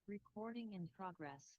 Recording in progress.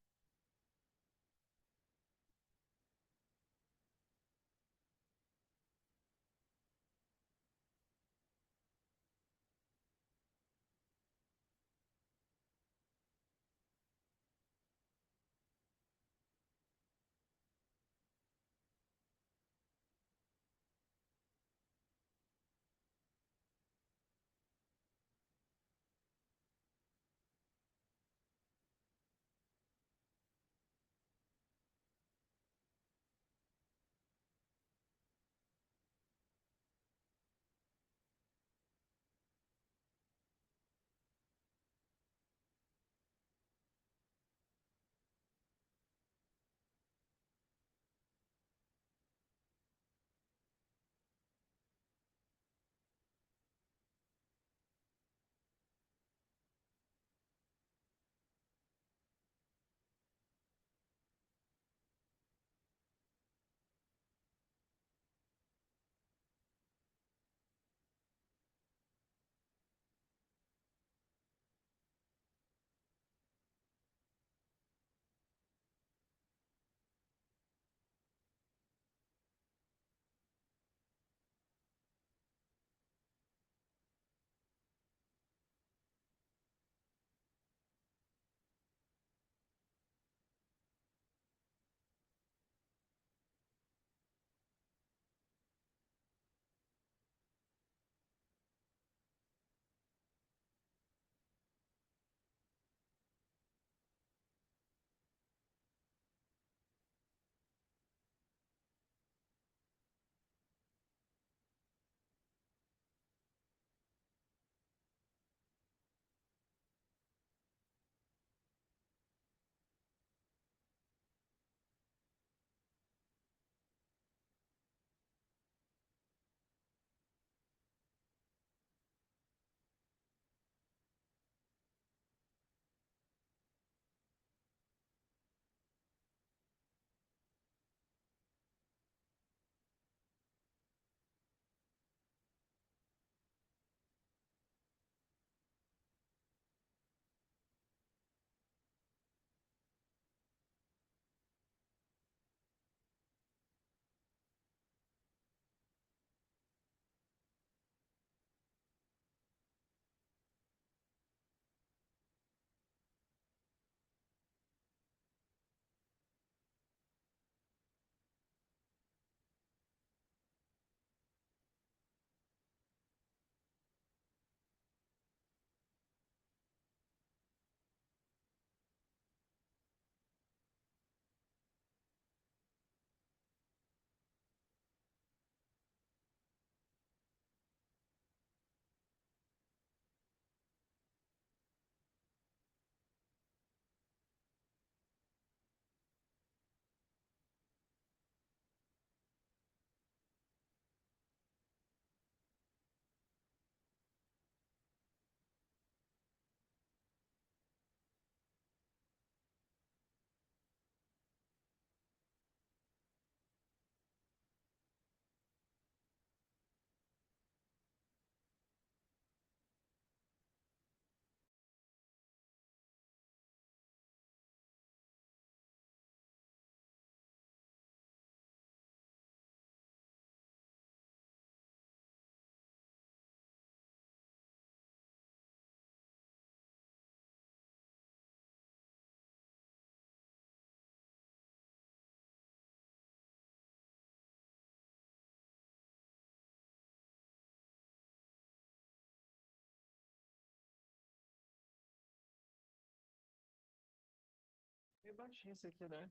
Meio baixinho esse aqui, né?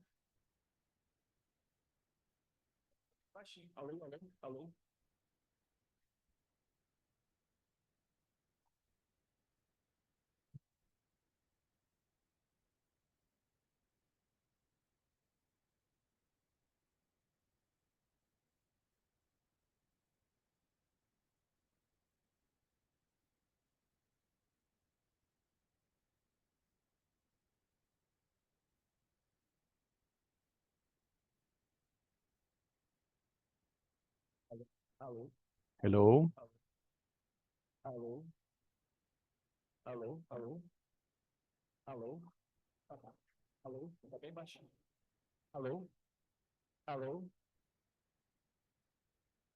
Baixinho. Alô, alô, alô. Alô, alô, Hello. alô, alô, alô, alô. Ah, tá. Alô? Tá bem baixinho. Alô? Alô?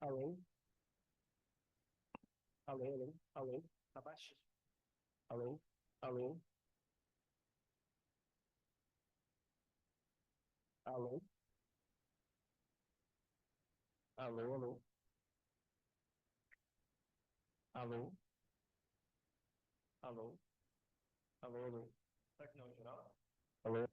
Alô? Alô, alô, alô? Tá baixinho. Alô? Alô? Alô? Alô, alô? Alô? Alô? Alô, alô? Será que não é geral? Alô?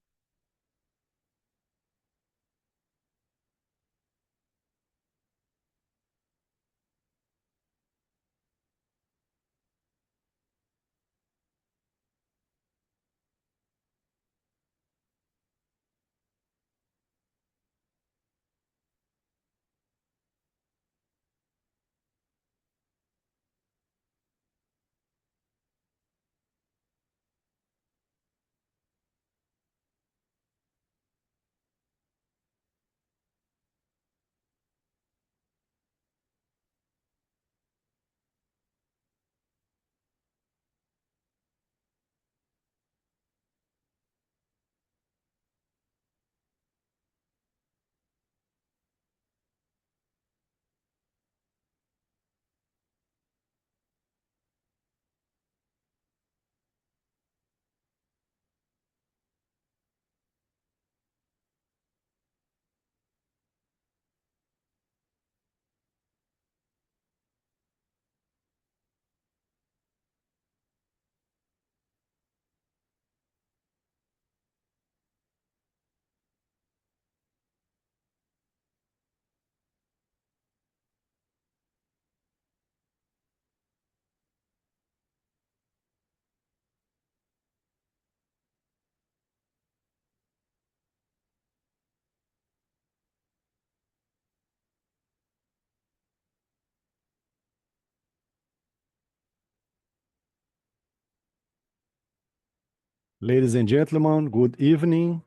Ladies and gentlemen, good evening.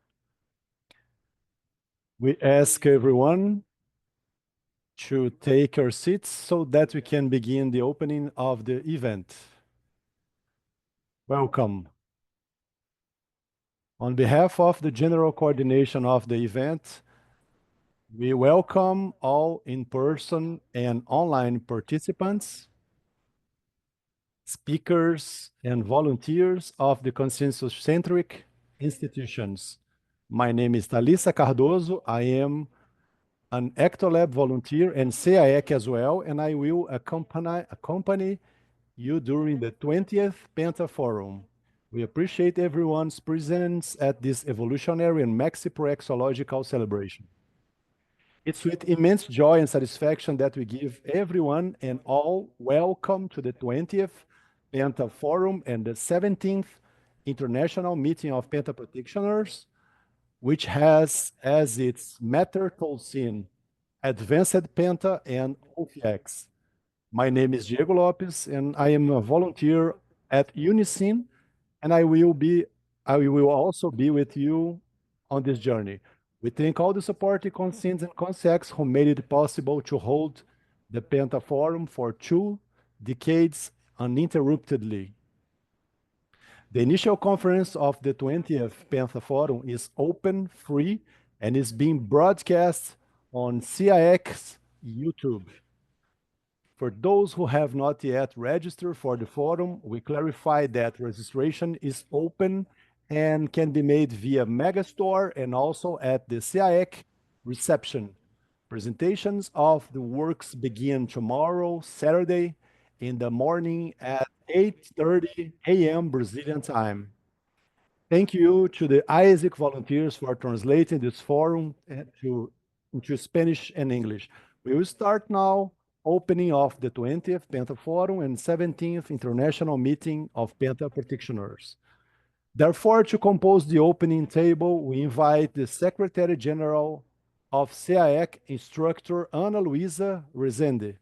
We ask everyone to take your seats so that we can begin the opening of the event. Welcome. On behalf of the general coordination of the event, we welcome all in-person and online participants, speakers, and volunteers of the consensus-centric institutions. My name is Thalissa Cardoso. I am an Ectolab volunteer and CEAEC as well, and I will accompany you during the 20th Penta Forum. We appreciate everyone's presence at this evolutionary and maxi-proexological celebration. It's with immense joy and satisfaction that we give everyone and all welcome to the 20th Penta Forum and the 17th International Meeting of Penta Practitioners, which has as its matter scene Advanced Penta and OFX. My name is Diego Lopes, and I am a volunteer at Unicin, and I will also be with you on this journey. We thank all the supporting consins and consecs who made it possible to hold the Penta Forum for 2 decades uninterruptedly. The initial conference of the 20th Penta Forum is open, free, and is being broadcast on CEAEC's YouTube. For those who have not yet registered for the forum, we clarify that registration is open and can be made via Megastore and also at the CEAEC reception. Presentations of the works begin tomorrow, Saturday, in the morning at 8:30 a.m. Brazilian time. Thank you to the ISIC volunteers for translating this forum into Spanish and English. We will start now opening of the 20th Penta Forum and 17th International Meeting of Penta Practitioners. Therefore, to compose the opening table, we invite the Secretary General of CEAEC, Instructor Ana Luisa Rezende.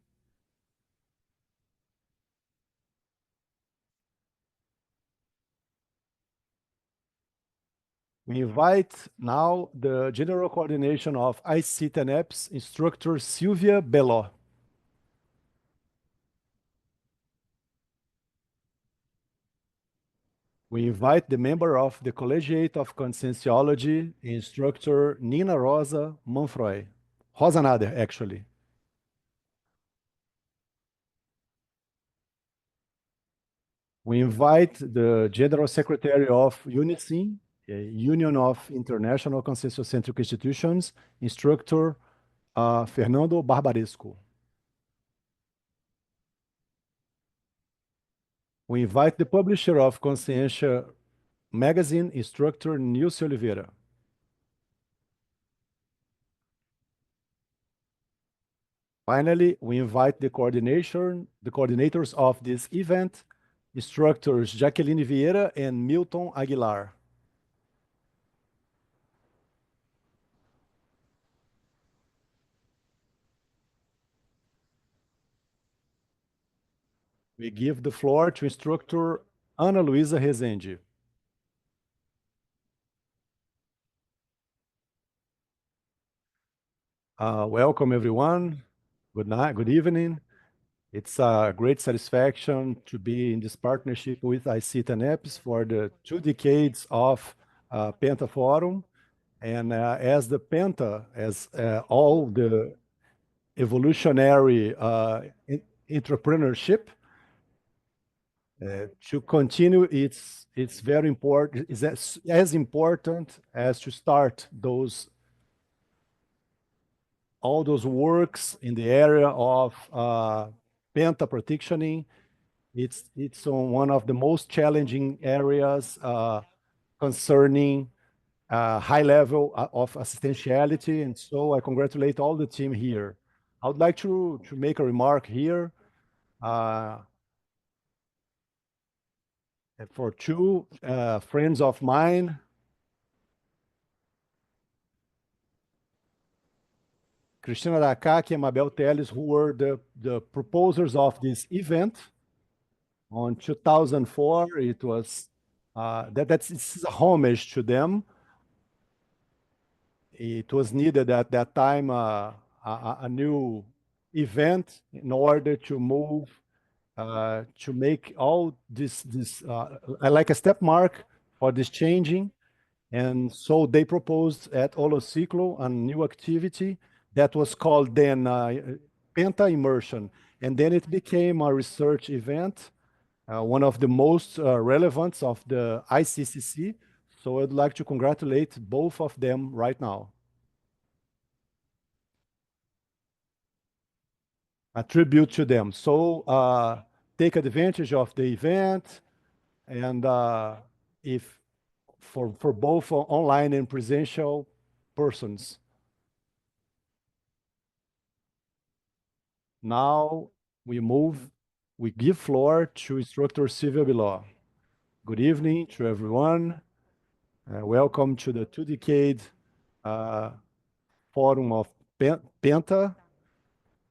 We invite now the General Coordination of IC Tenepes, Instructor Silvia Bello. We invite the member of the Collegiate of Conscienciology, instructor Nina Rosa Manfroy. Rosa Nader, actually. We invite the General Secretary of UNICIN, a Union of International Consciocentric Institutions, instructor Fernando Barbaresco. We invite the publisher of Consciência magazine, instructor Nilce Oliveira. Finally, we invite the coordinators of this event, instructors Jaqueline Vieira and Milton Aguilar. We give the floor to instructor Ana Luisa Rezende. Welcome, everyone. Good night, good evening. It's a great satisfaction to be in this partnership with IC Tenepes for the 2 decades of Penta Forum. And as the Penta, as all the evolutionary entrepreneurship, to continue, it's very important, it's as important as to start all those works in the area of penta practitioning. It's on one of the most challenging areas concerning high level of assistentiality, and so I congratulate all the team here. I would like to make a remark here for 2 friends of mine, Cristina Dacaki and Mabel Teles, who were the proposers of this event on 2004. It was it's a homage to them. It was needed at that time a new event in order to move to make all this like a step mark for this changing. And so they proposed at Holociclo a new activity that was called then Penta Immersion. And then it became a research event, one of the most relevant of the ICCC. So I'd like to congratulate both of them right now. A tribute to them. So take advantage of the event, and if for both online and presential persons. Now we give floor to instructor Silvia Biló. Good evening to everyone. Welcome to the 2 decade Fórum of Penta.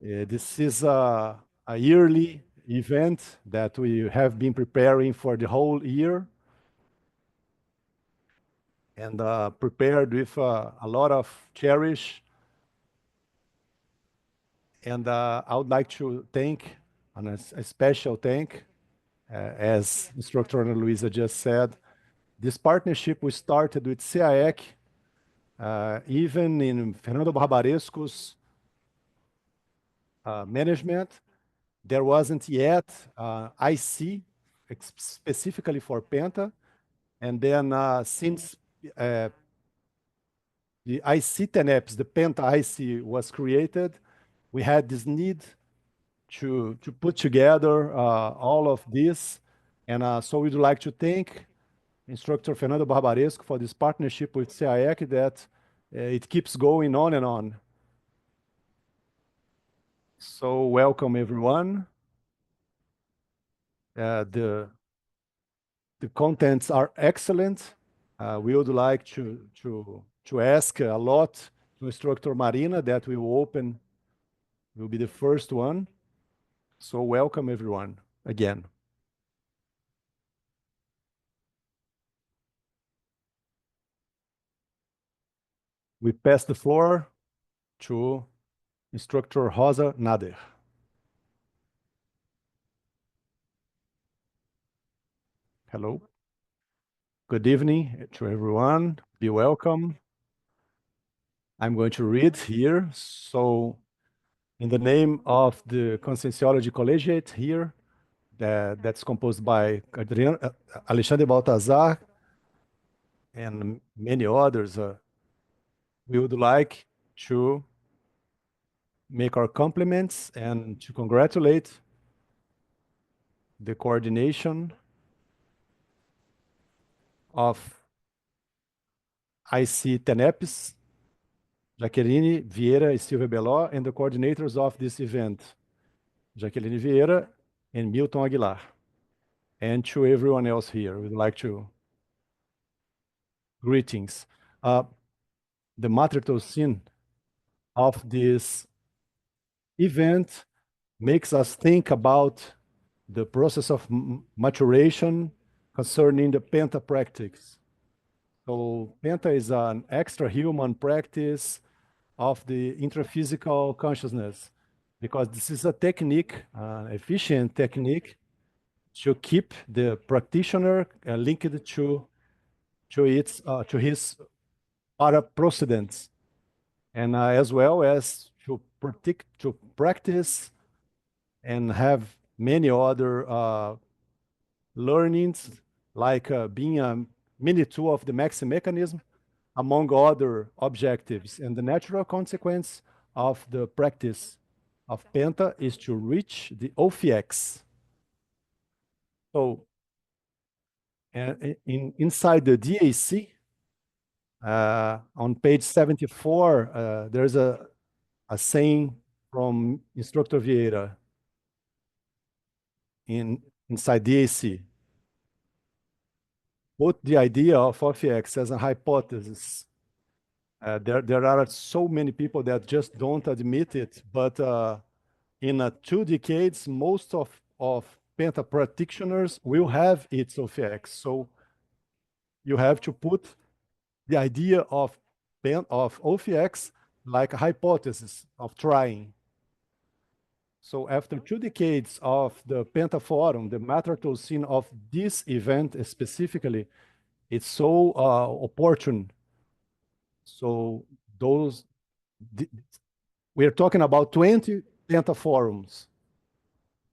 This is a yearly event that we have been preparing for the whole year, and prepared with a lot of cherish. And I would like to thank, and a special thank, as instructor Ana Luisa just said, this partnership we started with CEAEC, even in Fernando Barbaresco's management. There wasn't yet IC specifically for Penta. And then since the IC Tenepes, the Penta IC was created, we had this need to put together all of this. And so we'd like to thank instructor Fernando Barbaresco for this partnership with CEAEC that it keeps going on and on. So welcome, everyone. The contents are excellent. We would like to ask a lot to instructor Marina that we will be the first one. So welcome, everyone, again. We pass the floor to instructor Rosa Nader. Hello. Good evening to everyone. Be welcome. I'm going to read here. So, in the name of the Conscienciology Collegiate here, that's composed by Alexandre Baltazar and many others, we would like to make our compliments and to congratulate the coordination of IC Tenepes, Jaqueline Vieira and Silvia Beló, and the coordinators of this event, Jaqueline Vieira and Milton Aguilar. And to everyone else here, we'd like to greetings. The material scene of this event makes us think about the process of maturation concerning the Penta practice. So Penta is an extra-human practice of the intraphysical consciousness, because this is a technique, an efficient technique to keep the practitioner linked to his para procedents, and as well as to practice and have many other learnings, like being a mini tool of the maxi mechanism, among other objectives. And the natural consequence of the practice of Penta is to reach the OFX. So, inside the DAC, on page 74, there's a saying from Instructor Vieira inside DAC. Put the idea of OFX as a hypothesis. There are so many people that just don't admit it, but in 2 decades, most of Penta practitioners will have its OFX. So you have to put the idea of OFX like a hypothesis of trying. So after 2 decades of the Penta Forum, the material scene of this event specifically, it's so opportune. So we're talking about 20 Penta Forums.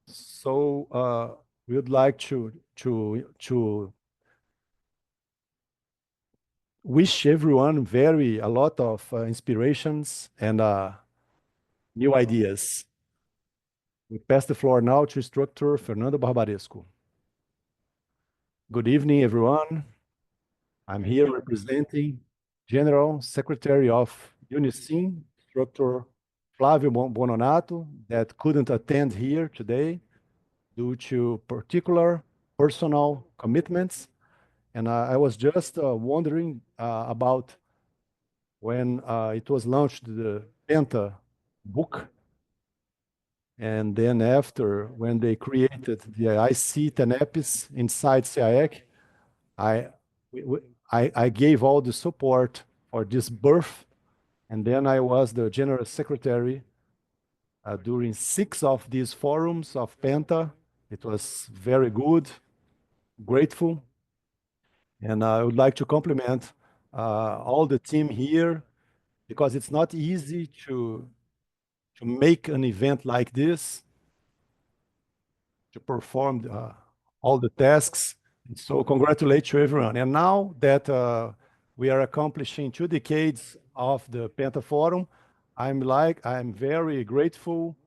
So we would like to wish everyone a lot of inspirations and new ideas. We pass the floor now to instructor Fernando Barbaresco. Good evening, everyone. I'm here representing General Secretary of Unicim, Instructor Flávio Bononato, that couldn't attend here today due to particular personal commitments. And I was just wondering about when it was launched, the Penta book, and then after, when they created the IC Tenepes inside CEAEC, I gave all the support for this birth, and then I was the General Secretary during 6 of these forums of Penta. It was very good, grateful, and I would like to compliment all the team here, because it's not easy to make an event like this, to perform all the tasks. So congratulate to everyone. And now that we are accomplishing 2 decades of the Penta Forum, I'm very grateful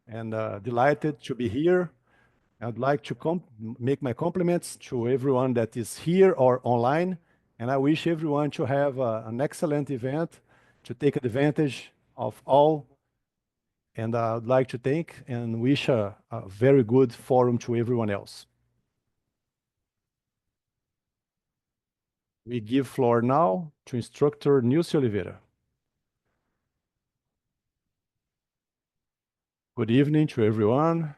and delighted to be here. I'd like to make my compliments to everyone that is here or online, and I wish everyone to have an excellent event, to take advantage of all. And I'd like to thank and wish a very good forum to everyone else. We give floor now to Instructor Nilce Oliveira. Good evening to everyone.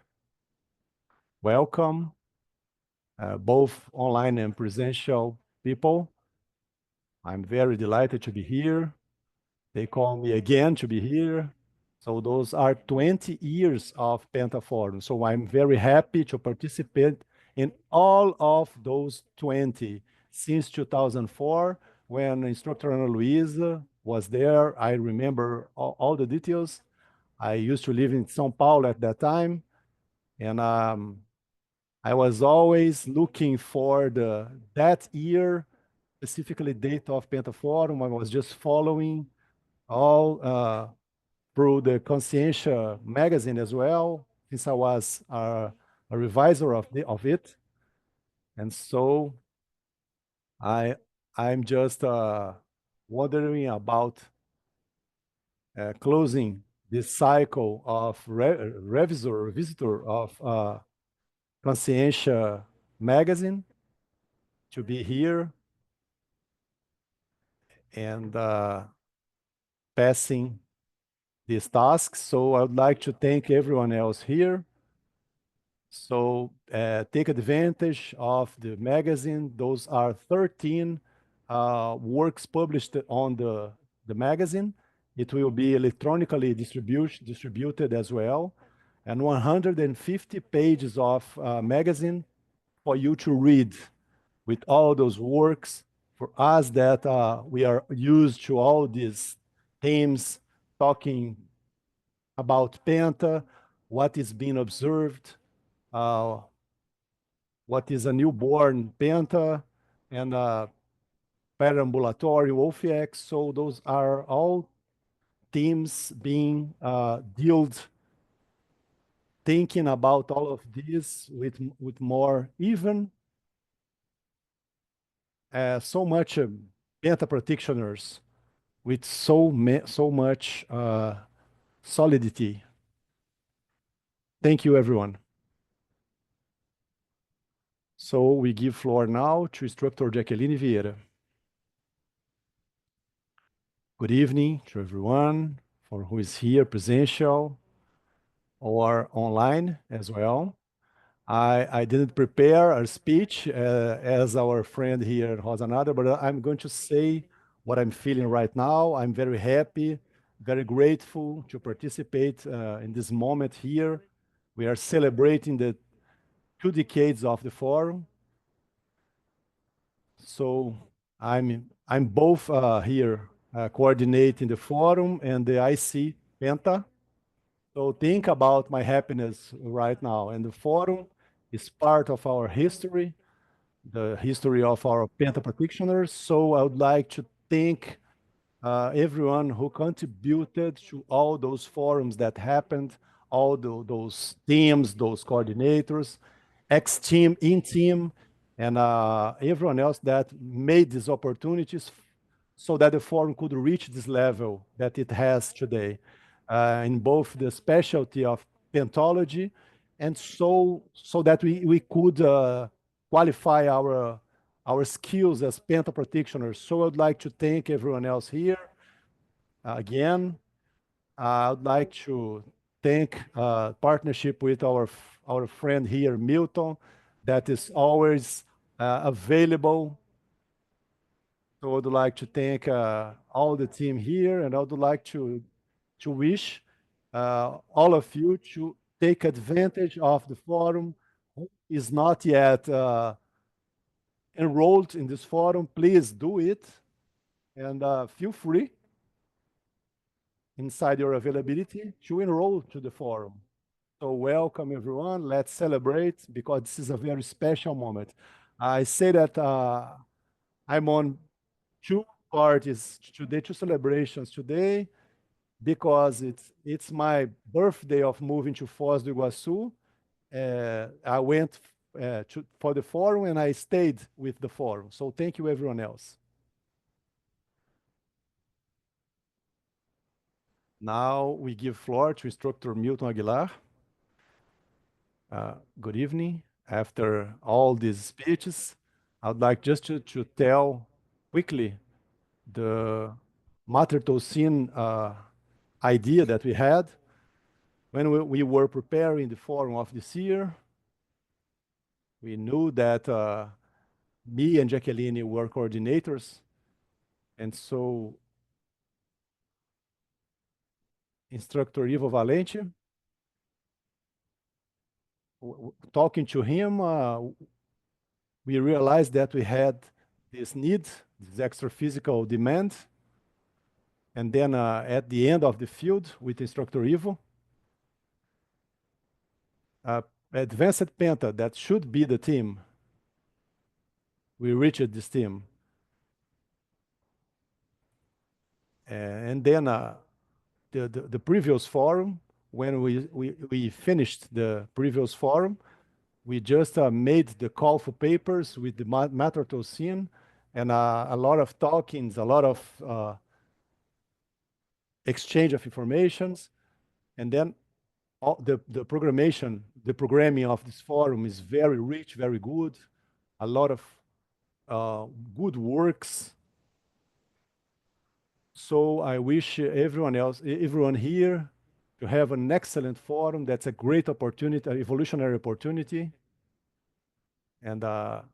Welcome, both online and presential people. I'm very delighted to be here. They call me again to be here. So those are 20 years of Penta Forum. So I'm very happy to participate in all of those 20. since 2004, when instructor Ana Luisa was there. I remember all the details. I used to live in São Paulo at that time, and I was always looking for that year, specifically date of Pentaforum. I was just following all through the Consciência magazine as well, since I was a revisor of it. And so I'm just wondering about closing this cycle of visitor of Consciência magazine to be here and passing these tasks. So I would like to thank everyone else here. So take advantage of the magazine. Those are 13 works published on the magazine. It will be electronically distributed as well. And 150 pages of magazine for you to read with all those works. For us that we are used to all these themes talking about Penta, what is being observed, what is a newborn Penta, and perambulatory OFIX. So those are all themes being dealt, thinking about all of this with more even so much Penta practitioners with so much solidity. Thank you, everyone. So we give floor now to instructor Jacqueline Vieira. Good evening to everyone for who is here presential or online as well. I didn't prepare a speech as our friend here, Rosanada, but I'm going to say what I'm feeling right now. I'm very happy, very grateful to participate in this moment here. We are celebrating the 2 decades of the forum. So I'm both here coordinating the forum and the IC Penta. So think about my happiness right now. And the forum is part of our history, the history of our Penta practitioners. So I would like to thank everyone who contributed to all those forums that happened, all those teams, those coordinators, ex-team, in-team, and everyone else that made these opportunities so that the forum could reach this level that it has today in both the specialty of pentology and so that we could qualify our skills as penta practitioners. So I'd like to thank everyone else here. Again, I'd like to thank partnership with our friend here, Milton, that is always available. So I'd like to thank all the team here, and I would like to wish all of you to take advantage of the forum. Who is not yet enrolled in this forum, please do it, and feel free inside your availability to enroll to the forum. So welcome everyone, let's celebrate because this is a very special moment. I say that I'm on 2 parties today, 2 celebrations today, because it's my birthday of moving to Foz do Iguaçu. I went for the forum and I stayed with the forum. So thank you everyone else. Now we give floor to instructor Milton Aguilar. Good evening. After all these speeches, I would like just to tell quickly the Mater Tolsin idea that we had when we were preparing the forum of this year. We knew that me and Jacqueline were coordinators, and so instructor Ivo Valente, talking to him, we realized that we had this need, this extra physical demand. And then at the end of the field with instructor Ivo, advanced penta, that should be the team. We reached this team. And then the previous forum, when we finished the previous forum, we just made the call for papers with the matter to scene, and a lot of talkings, a lot of exchange of informations, and then all the programming of this forum is very rich, very good, a lot of good works. So I wish everyone here to have an excellent forum. That's a great opportunity, an evolutionary opportunity. And I'm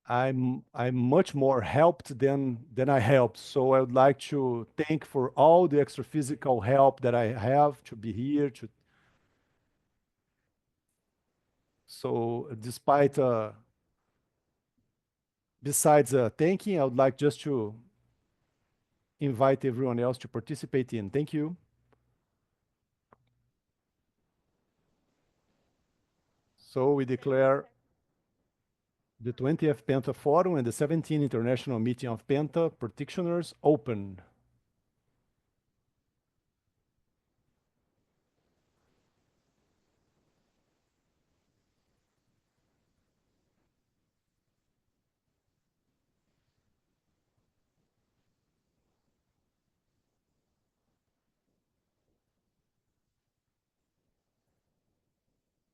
I'm much more helped than I helped. So I would like to thank for all the extra physical help that I have to be here. So despite besides thanking, I would like just to invite everyone else to participate in. Thank you. So we declare the 20th Penta Forum and the 17th International Meeting of Penta Practitioners open.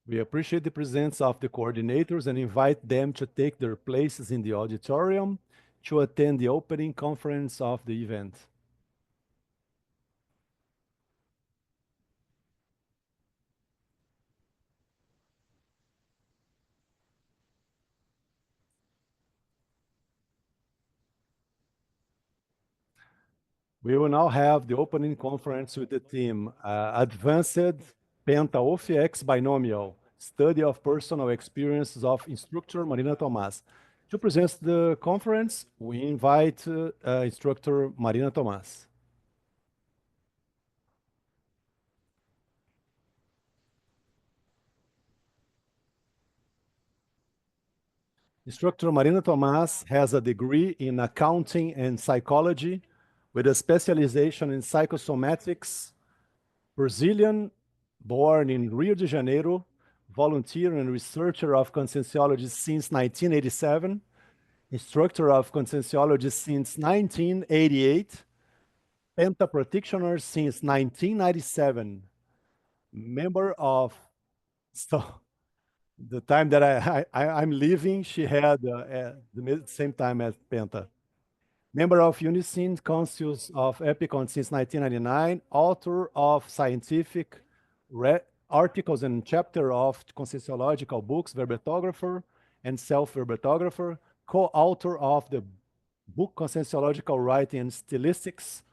We appreciate the presence of the coordinators and invite them to take their places in the auditorium to attend the opening conference of the event. We will now have the opening conference with the theme Advanced Penta OFX Binomial, Study of Personal Experiences of Instructor Marina Tomás. To present the conference, we invite Instructor Marina Tomás. Instructor Marina Tomás has a degree in accounting and psychology with a specialization in psychosomatics. Brazilian, born in Rio de Janeiro, volunteer and researcher of conscienciology since 1987, instructor of conscienciology since 1988, Penta practitioner since 1997, member of, so the time that I'm leaving, she had the same time as Penta. Member of Unisyn Councils of Epicon since 1999, author of scientific articles and chapter of conscienciological books, verbetographer and self-verbetographer, co-author of the book Conscienciological Writing and Stylistics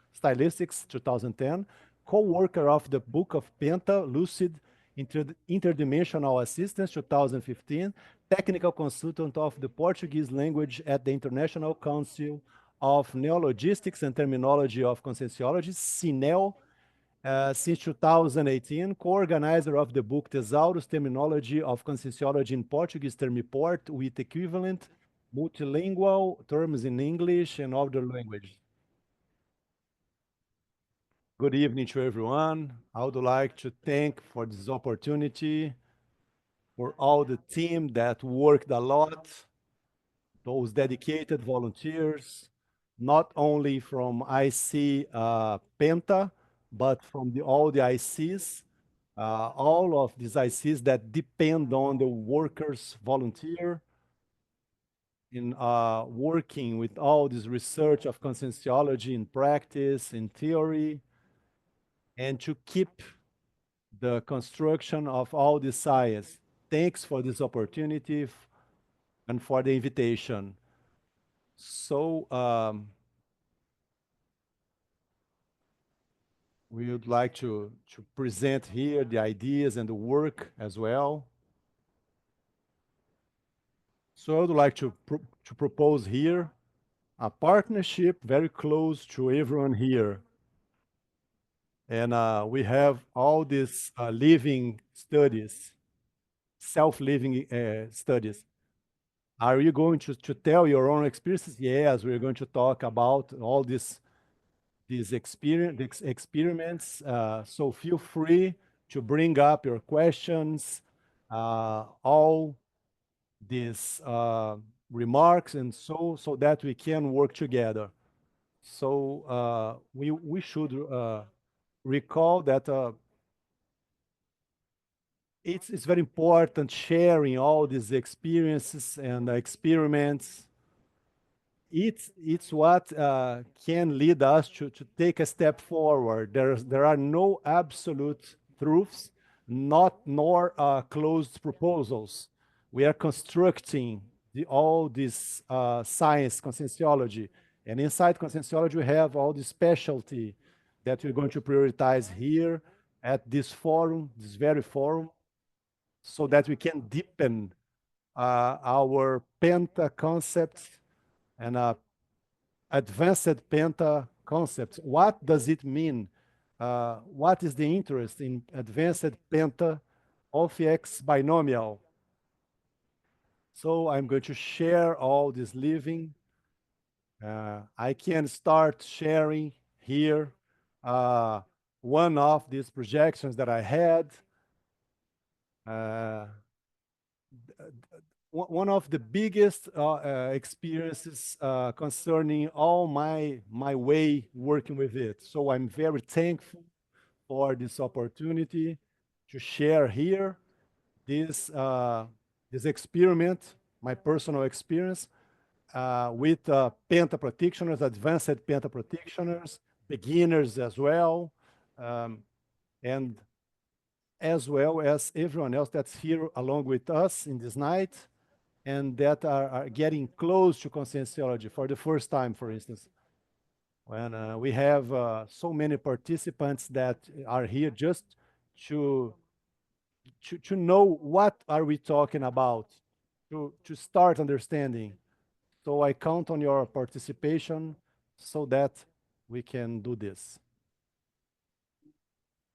2010, co-worker of the book of Penta, Lucid Interdimensional Assistance 2015, technical consultant of the Portuguese language at the International Council of Neologistics and Terminology of Conscienciology, CINEL, since 2018, co-organizer of the book Thesaurus Terminology of Conscienciology in Portuguese Termiport with equivalent multilingual terms in English and other languages. Good evening to everyone. I would like to thank for this opportunity, for all the team that worked a lot, those dedicated volunteers, not only from IC Penta, but from all the ICs, all of these ICs that depend on the workers volunteer in working with all this research of conscienciology in practice, in theory, and to keep the construction of all the science. Thanks for this opportunity and for the invitation. So we would like to present here the ideas and the work as well. So I would like to propose here a partnership very close to everyone here. And we have all these living studies, self-living studies. Are you going to tell your own experiences? Yes, we're going to talk about all these experiments. So feel free to bring up your questions, all these remarks, and so that we can work together. So we should recall that it's very important sharing all these experiences and experiments. It's what can lead us to take a step forward. There are no absolute truths, nor closed proposals. We are constructing all this science, conscienciology, and inside conscienciology we have all the specialty that we're going to prioritize here at this forum, this very forum, so that we can deepen our penta concepts and advanced penta concepts. What does it mean? What is the interest in advanced penta of X binomial? So I'm going to share all this living. I can start sharing here one of these projections that I had. One of the biggest experiences concerning all my way working with it. So I'm very thankful for this opportunity to share here this experiment, my personal experience with penta practitioners, advanced penta practitioners, beginners as well, and as well as everyone else that's here along with us in this night, and that are getting close to conscienciology for the first time, for instance. When we have so many participants that are here just to know what are we talking about, to start understanding. So I count on your participation so that we can do this.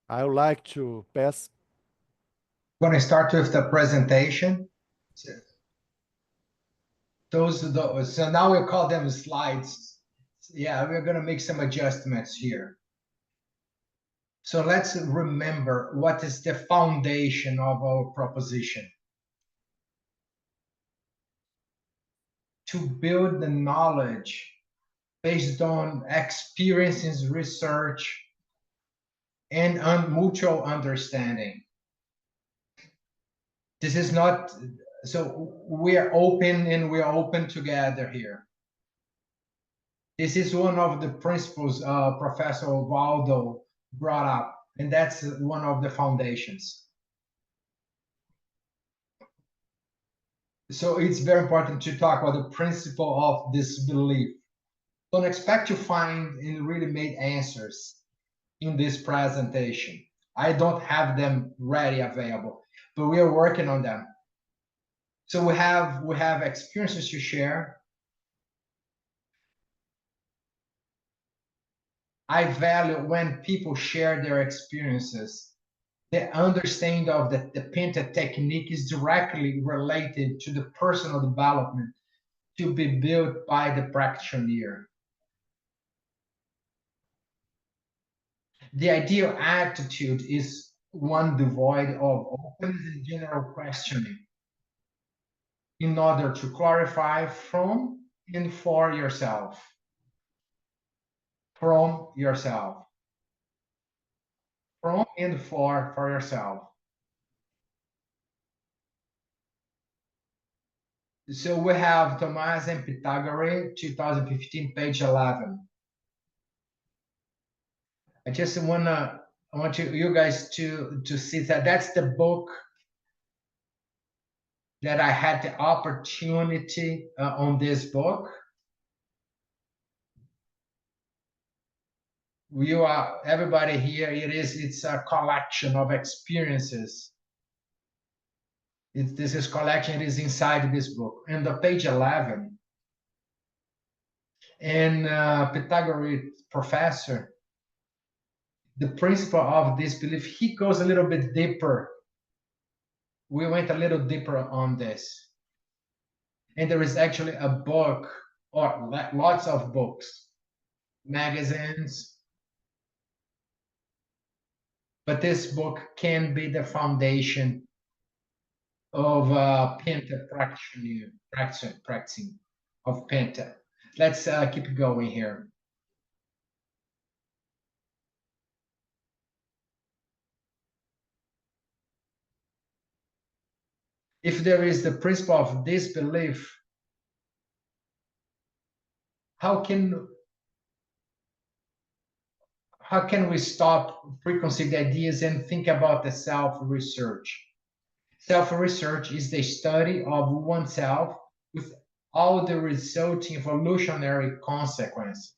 I would like to pass. I'm going to start with the presentation. So now we call them slides. Yeah, we're going to make some adjustments here. So let's remember what is the foundation of our proposition. To build the knowledge based on experiences, research, and mutual understanding. This is not, so we are open and we are open together here. This is one of the principles Professor Waldo brought up, and that's one of the foundations. So it's very important to talk about the principle of this belief. Don't expect to find and really made answers in this presentation. I don't have them ready available, but we are working on them. So we have experiences to share. I value when people share their experiences. The understanding of the Penta technique is directly related to the personal development to be built by the practitioner. The ideal attitude is one devoid of openness and general questioning in order to clarify from and for yourself. From yourself. From and for yourself. So we have Tomás and Pythagoras, 2015, page 11. I just want you guys to see that that's the book that I had the opportunity on this book. You are everybody here. It's a collection of experiences This is collection is inside this book. And the page 11, and Pythagoras professor, the principle of disbelief, he goes a little bit deeper. We went a little deeper on this. And there is actually a book, or lots of books, magazines, but this book can be the foundation of Penta practicing of Penta. Let's keep going here. If there is the principle of disbelief, how can we stop preconceived ideas and think about the self-research? Self-research is the study of oneself with all the resulting evolutionary consequences.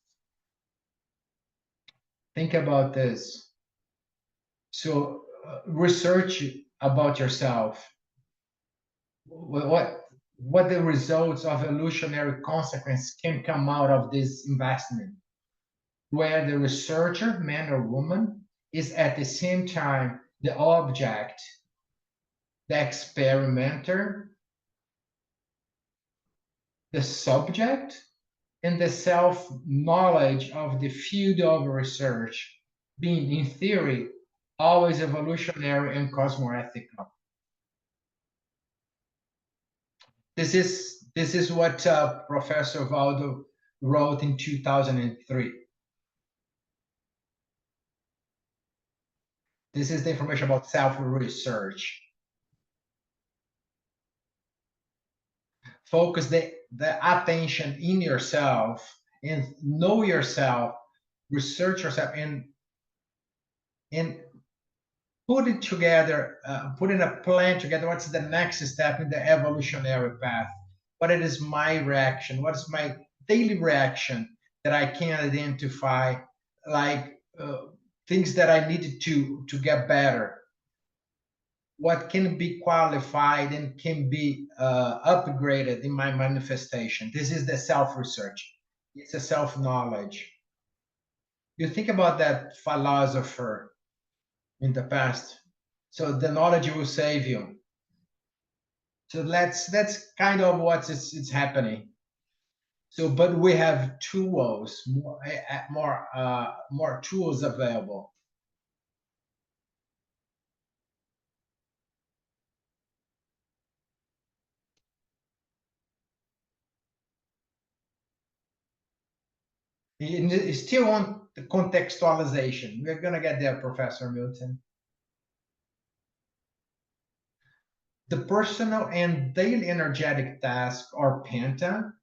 Think about this. So, research about yourself. What the results of evolutionary consequence can come out of this investment, where the researcher, man or woman, is at the same time the object, the experimenter, the subject, and the self-knowledge of the field of research, being, in theory, always evolutionary and cosmoethical. This is what Professor Valdo wrote in 2003. This is the information about self-research. Focus the attention in yourself and know yourself, research yourself, and put it together, put in a plan together. What's the next step in the evolutionary path? What is my reaction? What is my daily reaction that I can identify, like things that I need to get better? What can be qualified and can be upgraded in my manifestation? This is the self-research. It's a self-knowledge. You think about that philosopher in the past. So the knowledge will save you. So that's kind of what it's happening. So, but we have tools, more tools available. Still on the contextualization. We're gonna get there, Professor Milton. The personal and daily energetic task, or Penta,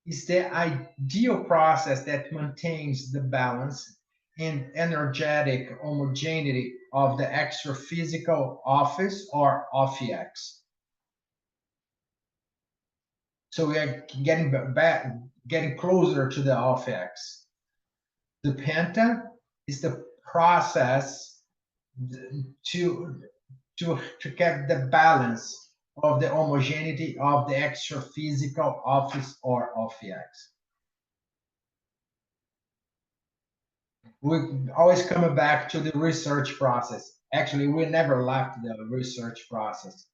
is the ideal process that maintains the balance and energetic homogeneity of the extraphysical office, or OFIX. So we are getting closer to the OFIX. The Penta is the process to get the balance of the homogeneity of the extraphysical office, or OFIX. We always come back to the research process. Actually, we never left the research process.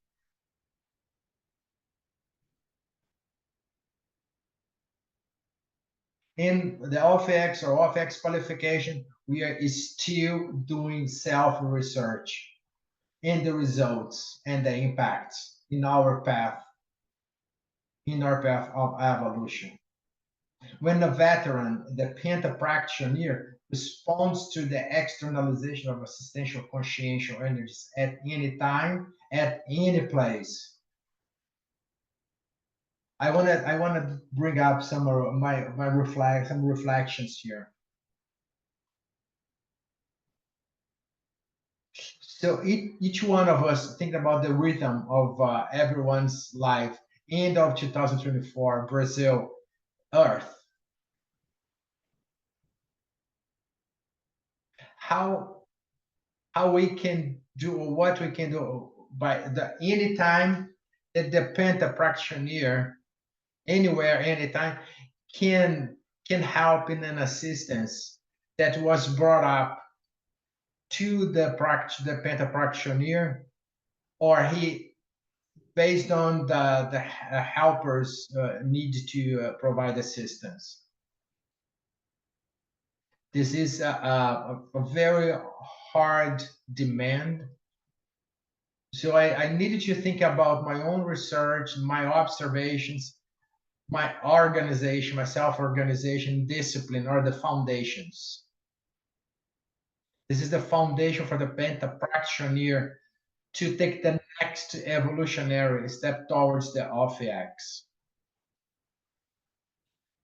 In the OFIX or OFIX qualification, we are still doing self-research in the results and the impacts in our path of evolution. When a veteran, the Penta practitioner, responds to the externalization of existential consciential energies at any time, at any place. I wanna bring up some of some reflections here. So each one of us think about the rhythm of everyone's life. End of 2024, Brazil, Earth. How we can do, what we can do anytime that the pentapractioneer, anywhere, anytime, can help in an assistance that was brought up to the pentapractioneer, or he, based on the helpers need to provide assistance. This is a very hard demand. So I needed to think about my own research, my observations, my organization, my self-organization, discipline, or the foundations. This is the foundation for the pentapractioneer to take the next evolutionary step towards the OFIX.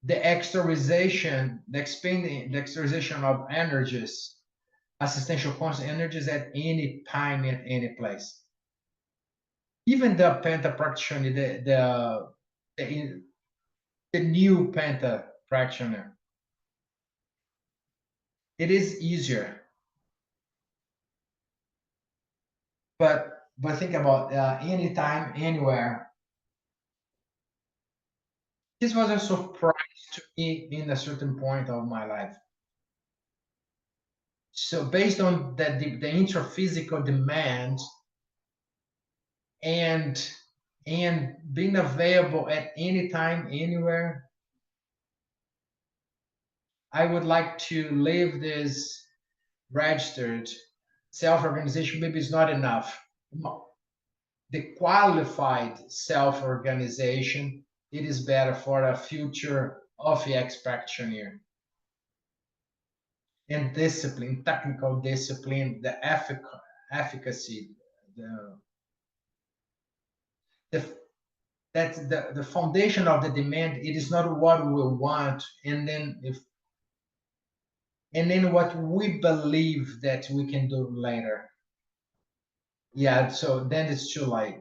The exteriorization, the exteriorization of energies, assistential constant energies at any time, at any place. Even the pentapractioner, the new pentapractioner, it is easier. But think about anytime, anywhere. This was a surprise to me in a certain point of my life. So based on the introphysical demand and being available at any time, anywhere, I would like to live this registered self-organization. Maybe it's not enough. The qualified self-organization, it is better for a future OFIX practitioner. And discipline, technical discipline, the efficacy, that's the foundation of the demand. It is not what we want, and then what we believe that we can do later. Yeah, so then it's too late.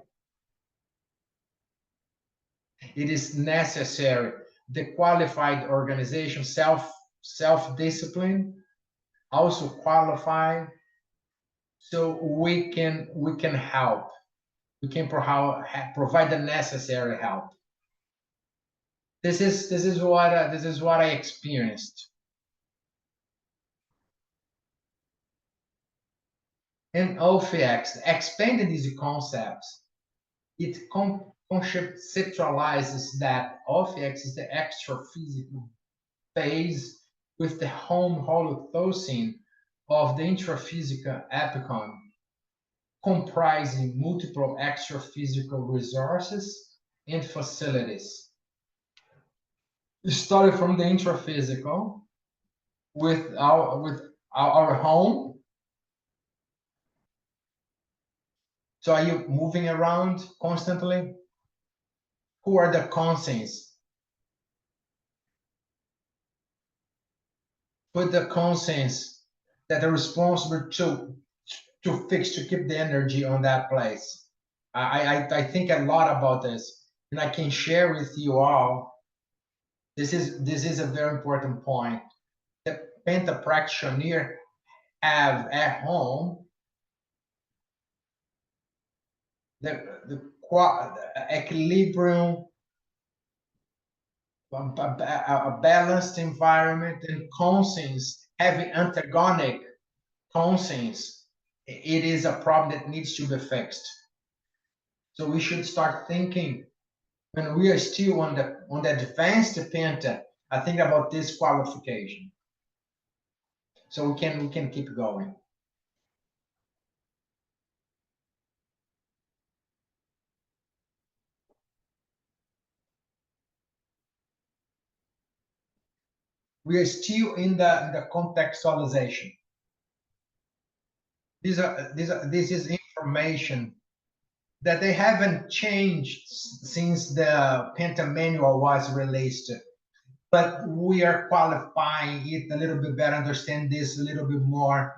It is necessary. The qualified organization, self-discipline, also qualified, so we can help. We can provide the necessary help. This is what I experienced. And OFIX expanded these concepts. It conceptualizes that OFIX is the extra physical phase with the home holothursine of the intraphysical epicon, comprising multiple extra-physical resources and facilities. Starting from the intraphysical, with our home. So are you moving around constantly? Who are the conscience? Put the conscience that are responsible to keep the energy on that place. I think a lot about this, and I can share with you all. This is a very important point. The pentapractioner have at home the equilibrium, a balanced environment, and conscience, having antagonic conscience, it is a problem that needs to be fixed. So we should start thinking, when we are still on the advanced penta, I think about this qualification. So we can keep going. We are still in the contextualization. This is information that they haven't changed since the Penta manual was released, but we are qualifying it a little bit better, understand this a little bit more.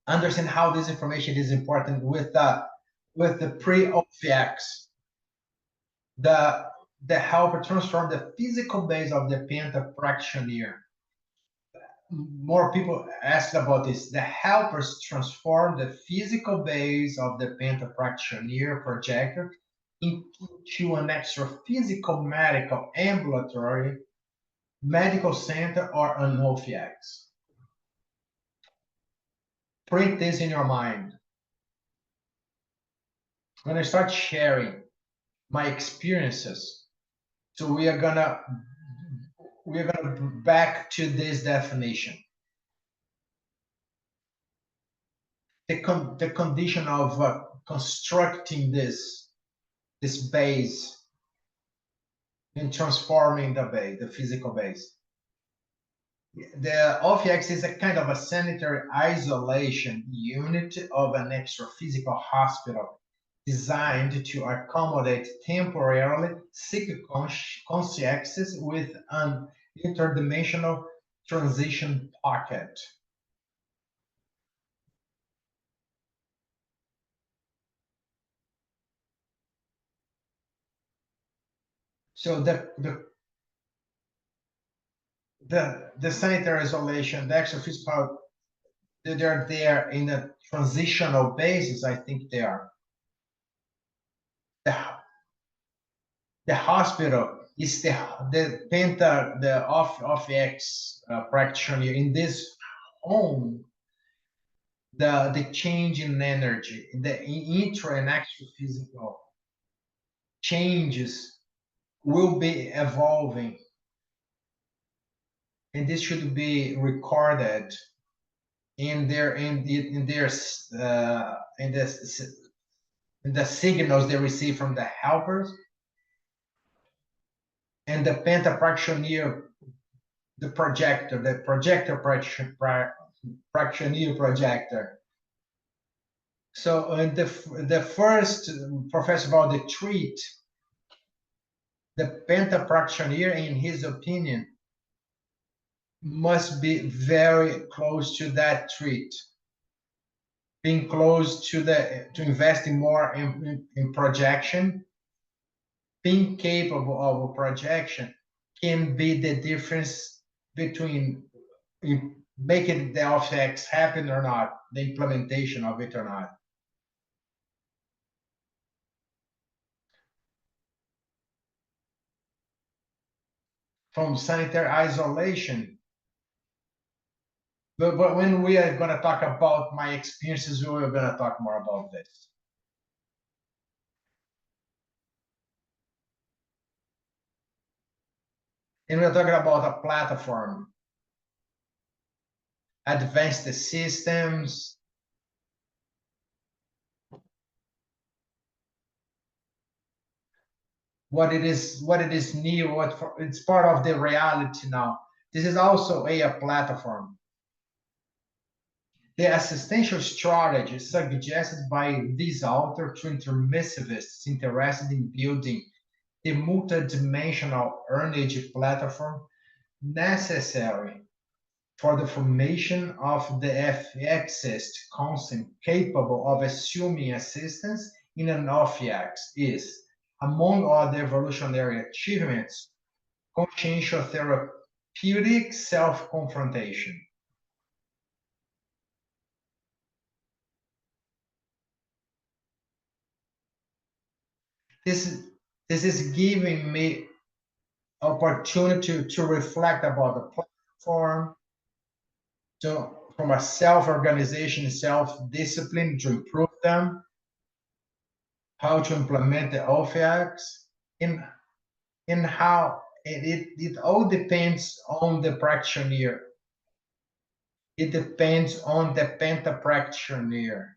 Understand how this information is important with the pre-OFIX. The helper transform the physical base of the pentapractioner. more people asked about this. The helpers transform the physical base of the pentapractioneer projector into an extra physical medical ambulatory medical center or an OFX. Print this in your mind. I'm gonna start sharing my experiences. So we are gonna back to this definition. The condition of constructing this base and transforming the base, the physical base. The OFX is a kind of a sanitary isolation unit of an extra physical hospital designed to accommodate temporarily sick consciences with an interdimensional transition pocket. So the sanitary isolation, the extra physical, they're there in a transitional basis. I think they are. The hospital is the OFX practitioner in this home. The change in energy, the intra and extra physical changes will be evolving, and this should be recorded in the signals they receive from the helpers and the pentapractioneer, the projector practioneer projector. So the first, first of all, the treat, the pentapractioneer, in his opinion, must be very close to that treat, being close to investing more in projection, being capable of a projection can be the difference between making the OFX happen or not, the implementation of it or not. From sanitary isolation. But when we are going to talk about my experiences, we're going to talk more about this. And we're talking about a platform, advanced systems, what it is new, it's part of the reality now. This is also a platform. The assistential strategy suggested by this author to intermissivists interested in building the multidimensional energy platform necessary for the formation of the FXist concept capable of assuming assistance in an OFX is, among other evolutionary achievements, consciential therapeutic self-confrontation. This is giving me opportunity to reflect about the platform, from a self-organization, self-discipline to improve them, how to implement the OFX, and how it all depends on the practitioner. It depends on the pentapractitioner.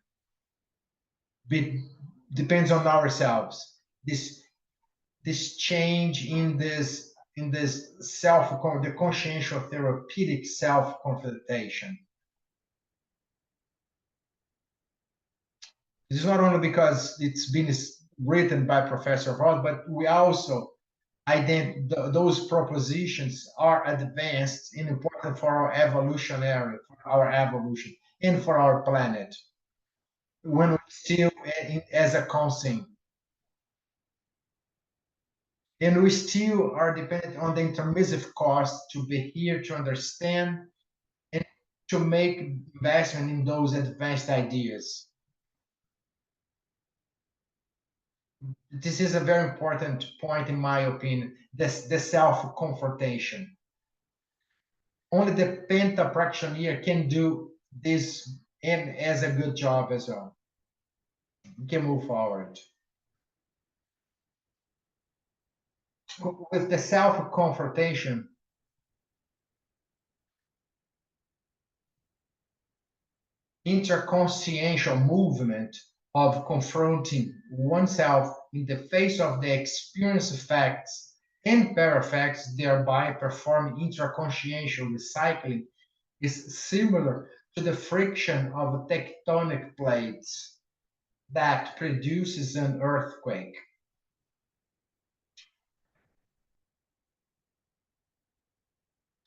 Depends on ourselves. This change in this the consciential therapeutic self-confrontation. This is not only because it's been written by Professor Ross, but we also those propositions are advanced and important for our evolution, and for our planet. When we're still as a conscience. And we still are dependent on the intermissive cost to be here to understand to make investment in those advanced ideas. This is a very important point, in my opinion, the self-confrontation. Only the penta practitioner can do this and as a good job as well. We can move forward. With the self-confrontation, interconsciential movement of confronting oneself in the face of the experience facts and parafacts, thereby performing intraconsciential recycling, is similar to the friction of tectonic plates that produces an earthquake.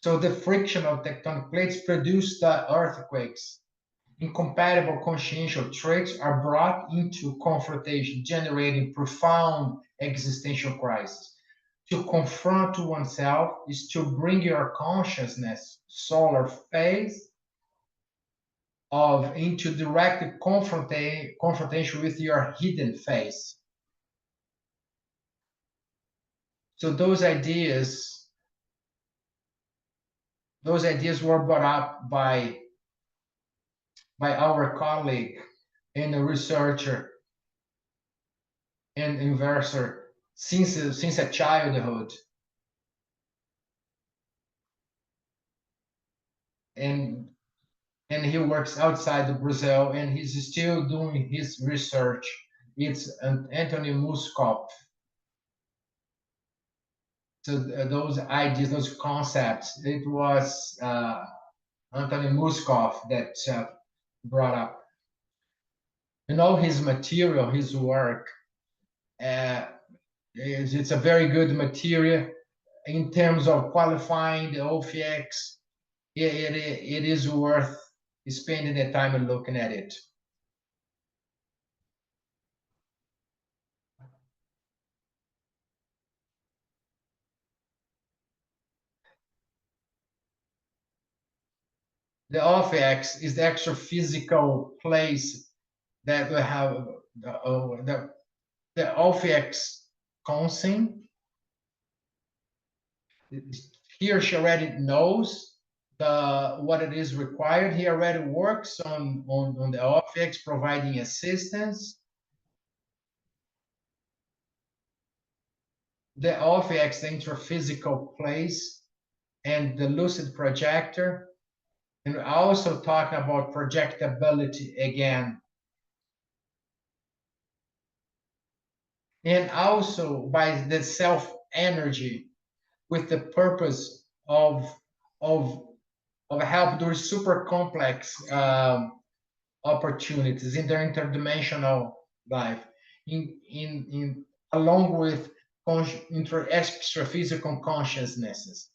So the friction of tectonic plates produce the earthquakes. Incompatible consciential traits are brought into confrontation, generating profound existential crisis. To confront oneself is to bring your consciousness, solar phase, into direct confrontation with your hidden face. So those ideas were brought up by our colleague and a researcher and investor since a childhood. And he works outside of Brazil, and he's still doing his research. It's Anthony Muskop. So those ideas, those concepts, it was Anthony Muskop that brought up. And all his material, his work, it's a very good material in terms of qualifying the OFX. It is worth spending the time and looking at it. The OFX is the extra physical place that we have the OFX consent. He or she already knows what it is required. He already works on the OFX, providing assistance. The OFX, the intraphysical place, and the lucid projector. And we're also talking about projectability again. And also by the self-energy, with the purpose of help those super complex opportunities in their interdimensional life, along with extra physical consciousnesses.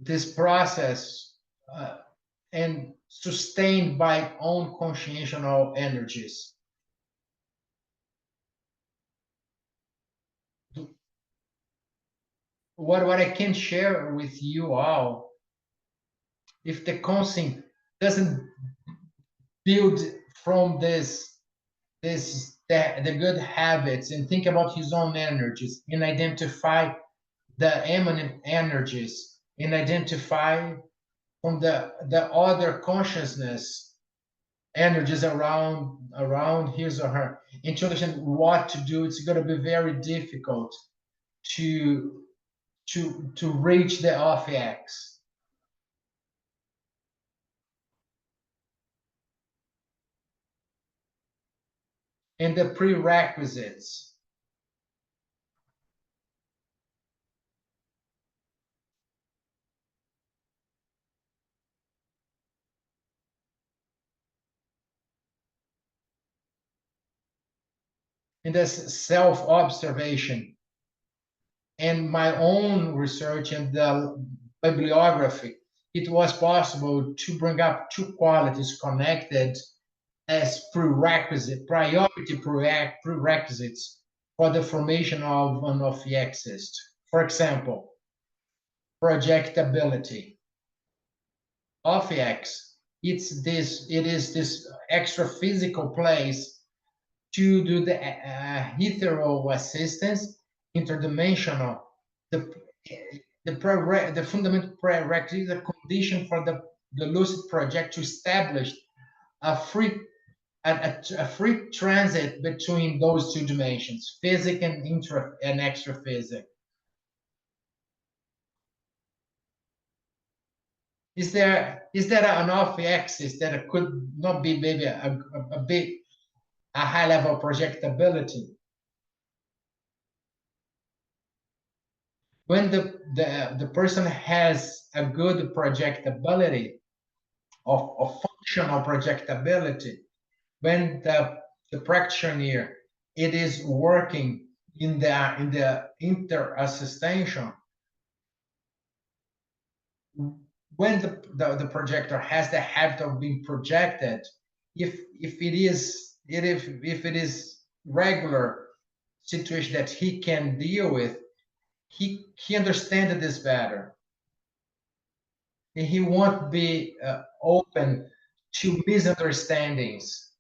This process and sustained by own consciential energies. What I can share with you all, if the conscience doesn't build from the good habits and think about his own energies and identify the eminent energies and identify from the other consciousness energies around his or her, and to understand what to do, it's going to be very difficult to reach the OFX. And the prerequisites. And this self-observation and my own research and the bibliography it was possible to bring up two qualities connected as prerequisites for the formation of an OFIEC system. For example, projectability. OFIEC, it is this extra physical place to do the hetero assistance, interdimensional, the fundamental prerequisite, the condition for the lucid project to establish a free transit between those two dimensions, physic and extra physic. Is there an off-axis that could not be maybe a high level projectability? When the person has a good projectability of functional projectability, when the practitioner it is working in the interassistantial, when the projector has the habit of being projected, if it is regular situation that he can deal with, he understands this better, and he won't be open to misunderstandings.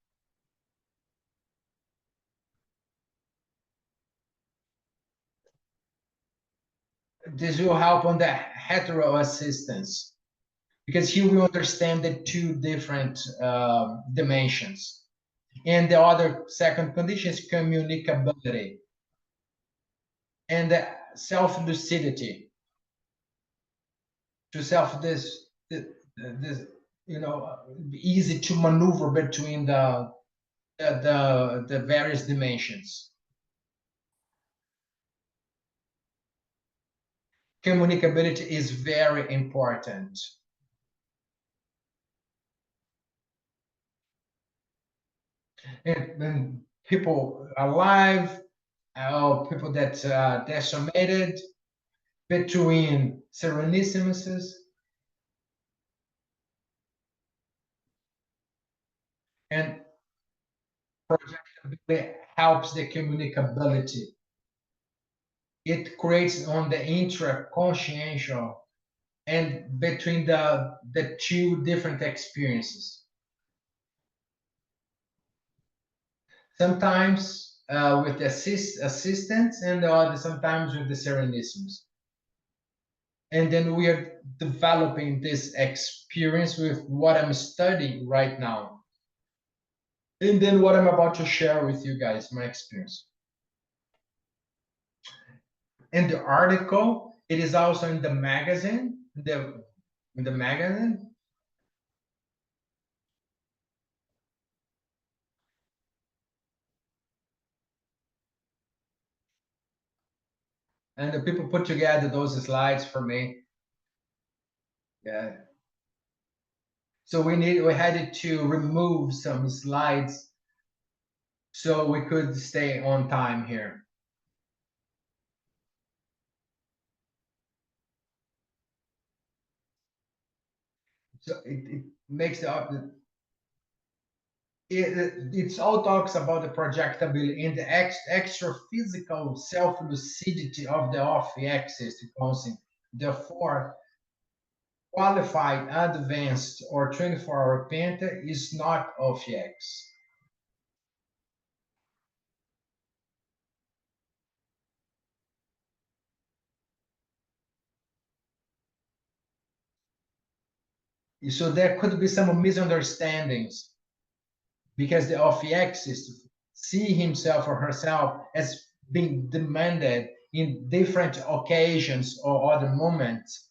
This will help on the hetero assistance, because he will understand the two different dimensions. And the other second condition is communicability and self-lucidity. To this easy to maneuver between the various dimensions. Communicability is very important. And people alive, people that decimated, between Serenissimuses, and projectability helps the communicability. It creates on the intra-consciential and between the two different experiences. Sometimes with the assistants, and the other sometimes with the Serenissimus. And then we are developing this experience with what I'm studying right now. And then what I'm about to share with you guys, my experience. And the article, it is also in the magazine, in the magazine. And the people put together those slides for me. Yeah. So we had to remove some slides so we could stay on time here. So it makes it all talks about the projectability and the extra physical self-lucidity of the off-axis concept. Therefore, qualified, advanced, or 24-hour penta is not off-axis. So there could be some misunderstandings, because the off-axis see himself or herself as being demanded in different occasions or other moments,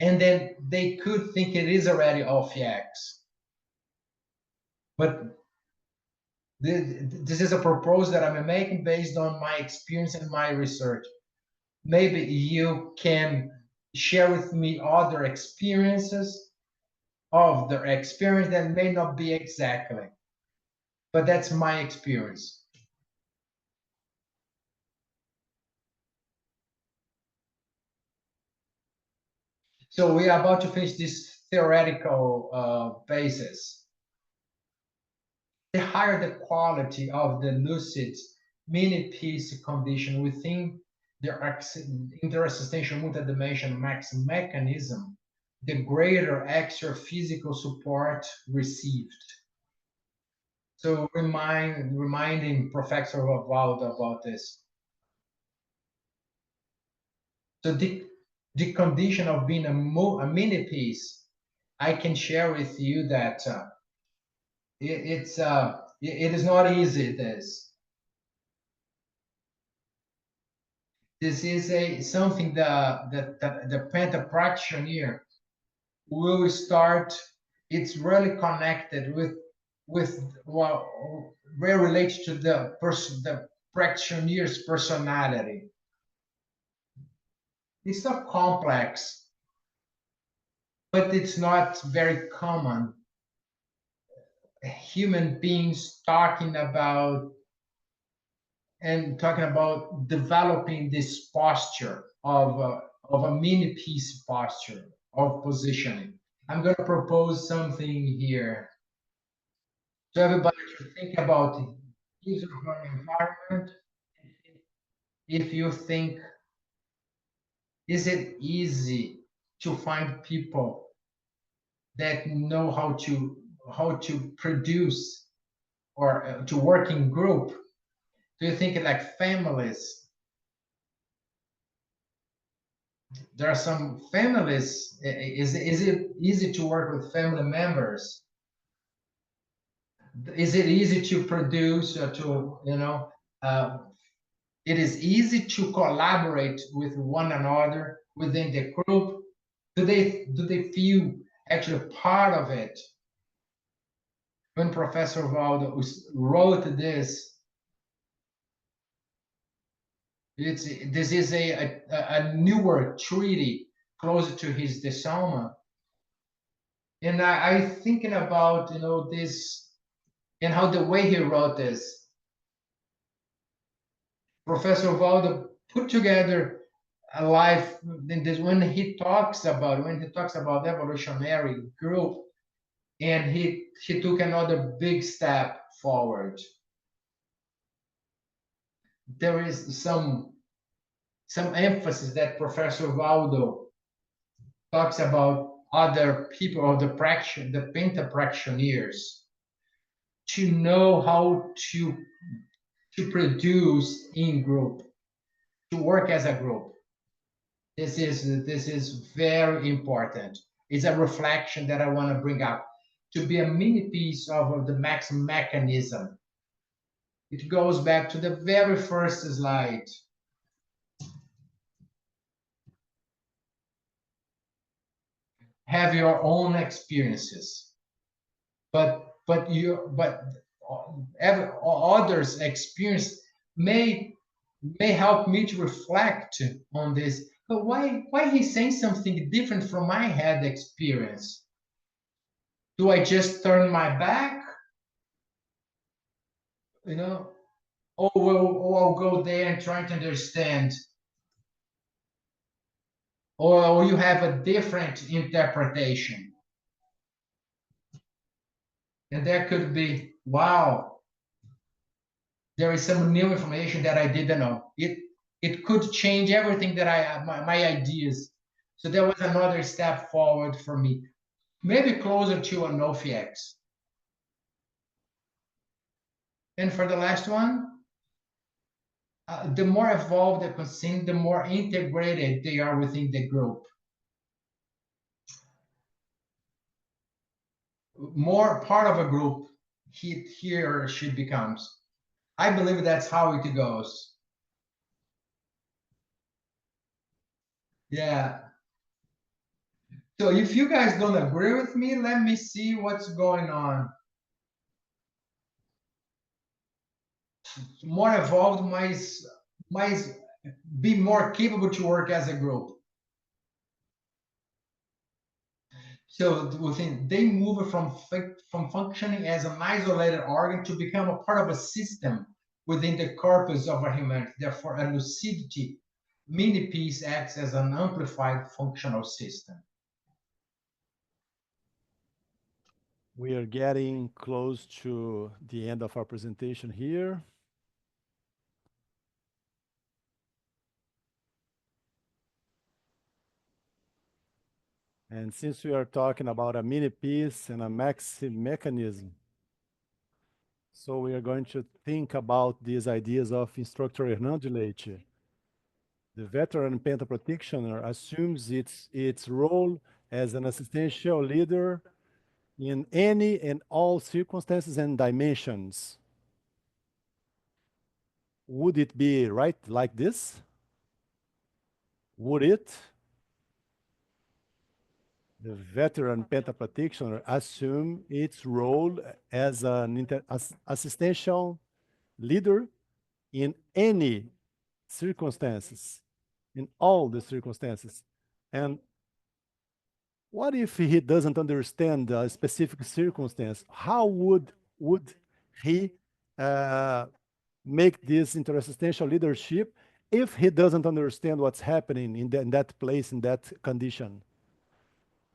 and then they could think it is already off-axis. But this is a proposal that I'm making based on my experience and my research. Maybe you can share with me other experiences of their experience that may not be exactly, but that's my experience. So we are about to finish this theoretical basis. The higher the quality of the lucid mini-peace condition within the interexistential multidimensional max mechanism, the greater extra physical support received. So reminding Professor Valdo about this. So the condition of being a mini-peace, I can share with you that it is not easy. This is something that the Penta practitioner will start. It's really connected with well, very related to the practitioner's personality. It's not complex, but it's not very common. Human beings talking about developing this posture of a mini-peace posture of positioning. I'm going to propose something here. So everybody should think about his or her environment. If you think, is it easy to find people that know how to produce or to work in group? Do you think like families? There are some families. Is it easy to work with family members? Is it easy to produce or to, it is easy to collaborate with one another within the group? Do they feel actually part of it? When Professor Valdo wrote this, this is a newer treaty closer to his De Salma. And I thinking about this and how the way he wrote this. Professor Valdo put together a life in this when he talks about evolutionary group, and he took another big step forward. There is some emphasis that Professor Valdo talks about other people or the Penta practitioners to know how to produce in group, to work as a group. This is very important. It's a reflection that I want to bring up. To be a mini piece of the max mechanism. It goes back to the very first slide. Have your own experiences, but others' experience may help me to reflect on this. But why he's saying something different from my head experience? Do I just turn my back? Or I'll go there and try to understand? Or you have a different interpretation? And there could be, wow, there is some new information that I didn't know. It could change everything that I have, my ideas. So there was another step forward for me, maybe closer to an OFX. And for the last one, the more evolved the consent, the more integrated they are within the group. More part of a group he or she becomes. I believe that's how it goes. Yeah. So if you guys don't agree with me, let me see what's going on. More evolved might be more capable to work as a group. So within, they move from functioning as an isolated organ to become a part of a system within the corpus of our humanity. Therefore, a lucidity mini piece acts as an amplified functional system. We are getting close to the end of our presentation here. And since we are talking about a mini piece and a maxi mechanism, so we are going to think about these ideas of instructor Hernando Leite. The veteran penta practitioner assumes its role as an assistential leader in any and all circumstances and dimensions. Would it be right like this? Would it? The veteran penta practitioner assume its role as an assistential leader in any circumstances, in all the circumstances. And what if he doesn't understand a specific circumstance? How would he make this interassistential leadership if he doesn't understand what's happening in that place, in that condition?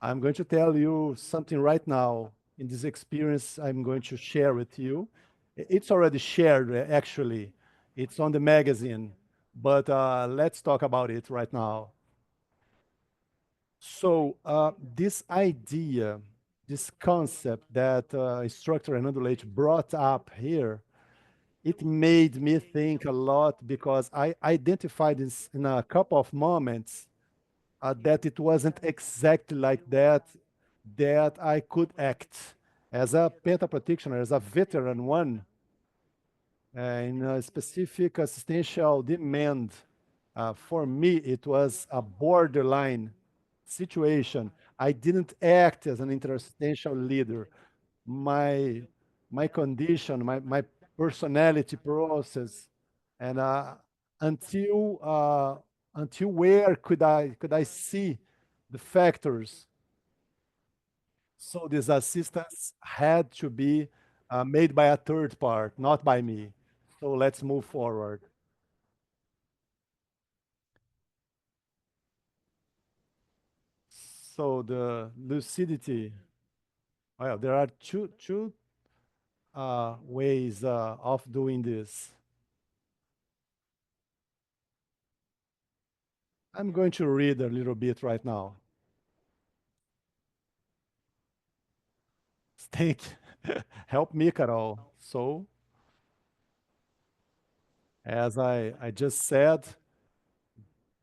I'm going to tell you something right now. In this experience, I'm going to share with you. It's already shared, actually. It's on the magazine, but let's talk about it right now. So this idea, this concept that instructor Hernando Leite brought up here, it made me think a lot because I identified this in a couple of moments that it wasn't exactly like that, that I could act as a penta practitioner, as a veteran one, in a specific assistential demand. For me, it was a borderline situation. I didn't act as an interassistential leader. My my condition, my personality process, and until until where could I see the factors? So this assistance had to be made by a third part, not by me. So let's move forward. So the lucidity. Well, there are two ways of doing this. I'm going to read a little bit right now. Thank, help me, Carol. So, as I just said,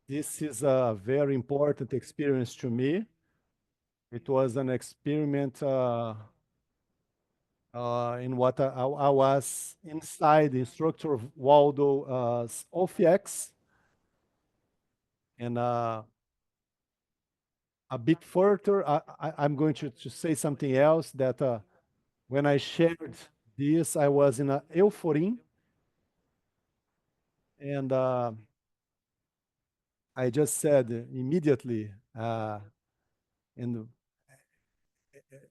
this is a very important experience to me. It was an experiment in what I was inside the instructor Waldo's OFX, and a bit further, I'm going to say something else that when I shared this, I was in a Euforin, and I just said immediately, and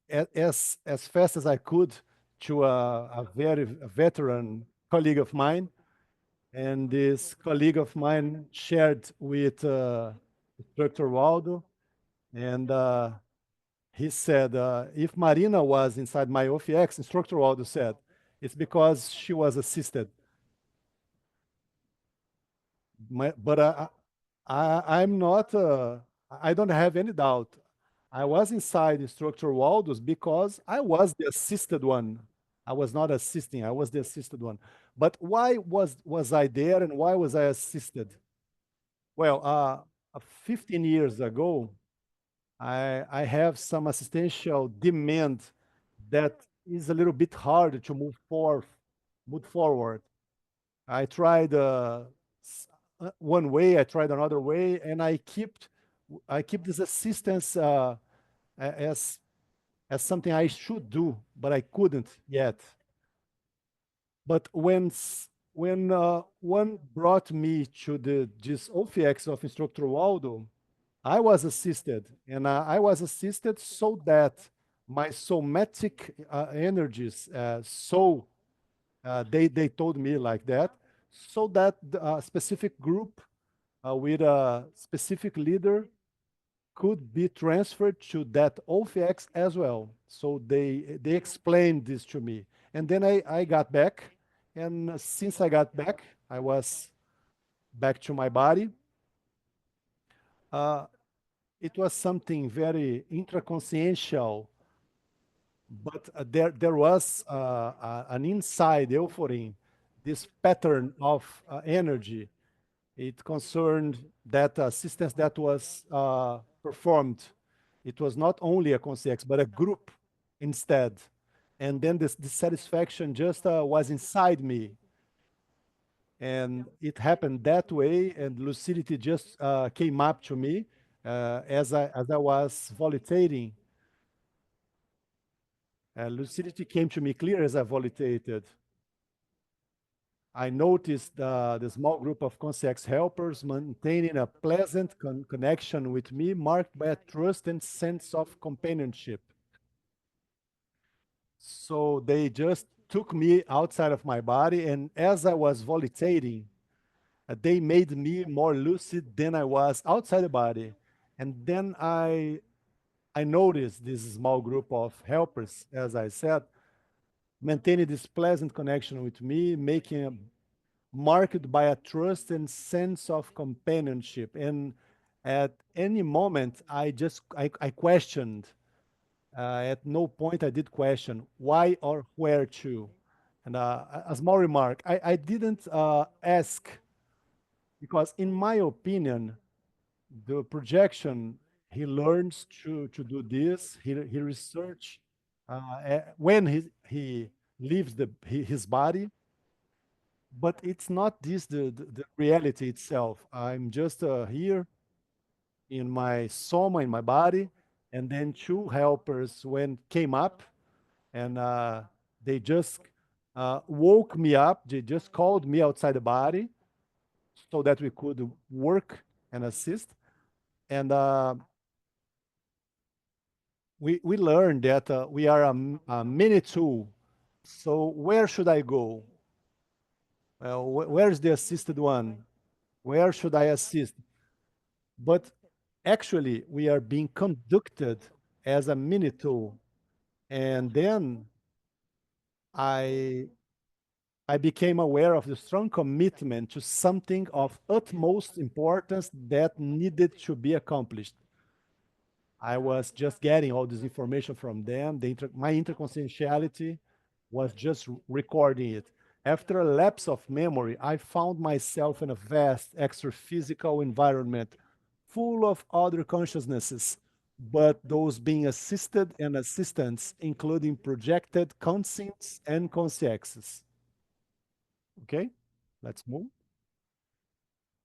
as fast as I could, to a very veteran colleague of mine, and this colleague of mine shared with Instructor Waldo, and he said, if Marina was inside my OFX, Instructor Waldo said, it's because she was assisted. But I'm not, I don't have any doubt. I was inside Instructor Waldo's because I was the assisted one. I was not assisting, I was the assisted one. But why was I there and why was I assisted? Well, 15 years ago, I have some assistential demand that is a little bit hard to move forward. I tried one way, I tried another way, and I keep this assistance as something I should do, but I couldn't yet. But when one brought me to this OFX of Instructor Waldo, I was assisted, and I was assisted so that my somatic energies, they told me like that, so that a specific group with a specific leader could be transferred to that OFX as well. So they explained this to me. And then I got back. And since I got back, I was back to my body. Uh, it was something very intraconsciential, but there was an inside euphoria, this pattern of energy. It concerned that assistance that was performed. It was not only a concierge, but a group instead. And then this satisfaction just was inside me. And it happened that way, and lucidity just came up to me as I was volitating. Lucidity came to me clear as I volitated. I noticed the small group of concierge helpers maintaining a pleasant connection with me, marked by a trust and sense of companionship. So they just took me outside of my body, and as I was volitating, they made me more lucid than I was outside the body. And then I noticed this small group of helpers, as I said, maintaining this pleasant connection with me, making a marked by a trust and sense of companionship. And at any moment, I questioned. At no point I did question why or where to. And a small remark, I didn't ask because, in my opinion, the projection he learns to do this. He research when he leaves his body, but it's not this the reality itself. I'm just here in my soma, in my body, and then two helpers when came up, and they just woke me up. They just called me outside the body so that we could work and assist. And we learned that we are a mini tool. So where should I go? Well, where's the assisted one? Where should I assist? But actually, we are being conducted as a mini tool. And then I I became aware of the strong commitment to something of utmost importance that needed to be accomplished. I was just getting all this information from them. My interconscientiality was just recording it. After a lapse of memory, I found myself in a vast extra-physical environment full of other consciousnesses, but those being assisted and assistants, including projected conscients and consciexes. Okay, let's move.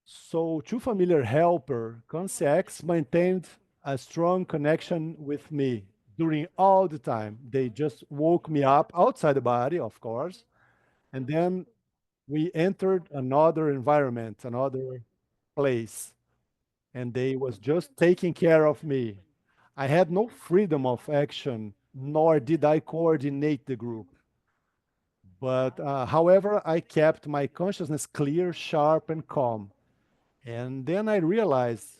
So, two familiar helper, conscience, maintained a strong connection with me during all the time. They just woke me up outside the body, of course, and then we entered another environment, another place, and they was just taking care of me. I had no freedom of action, nor did I coordinate the group. But however, I kept my consciousness clear, sharp, and calm. And then I realized,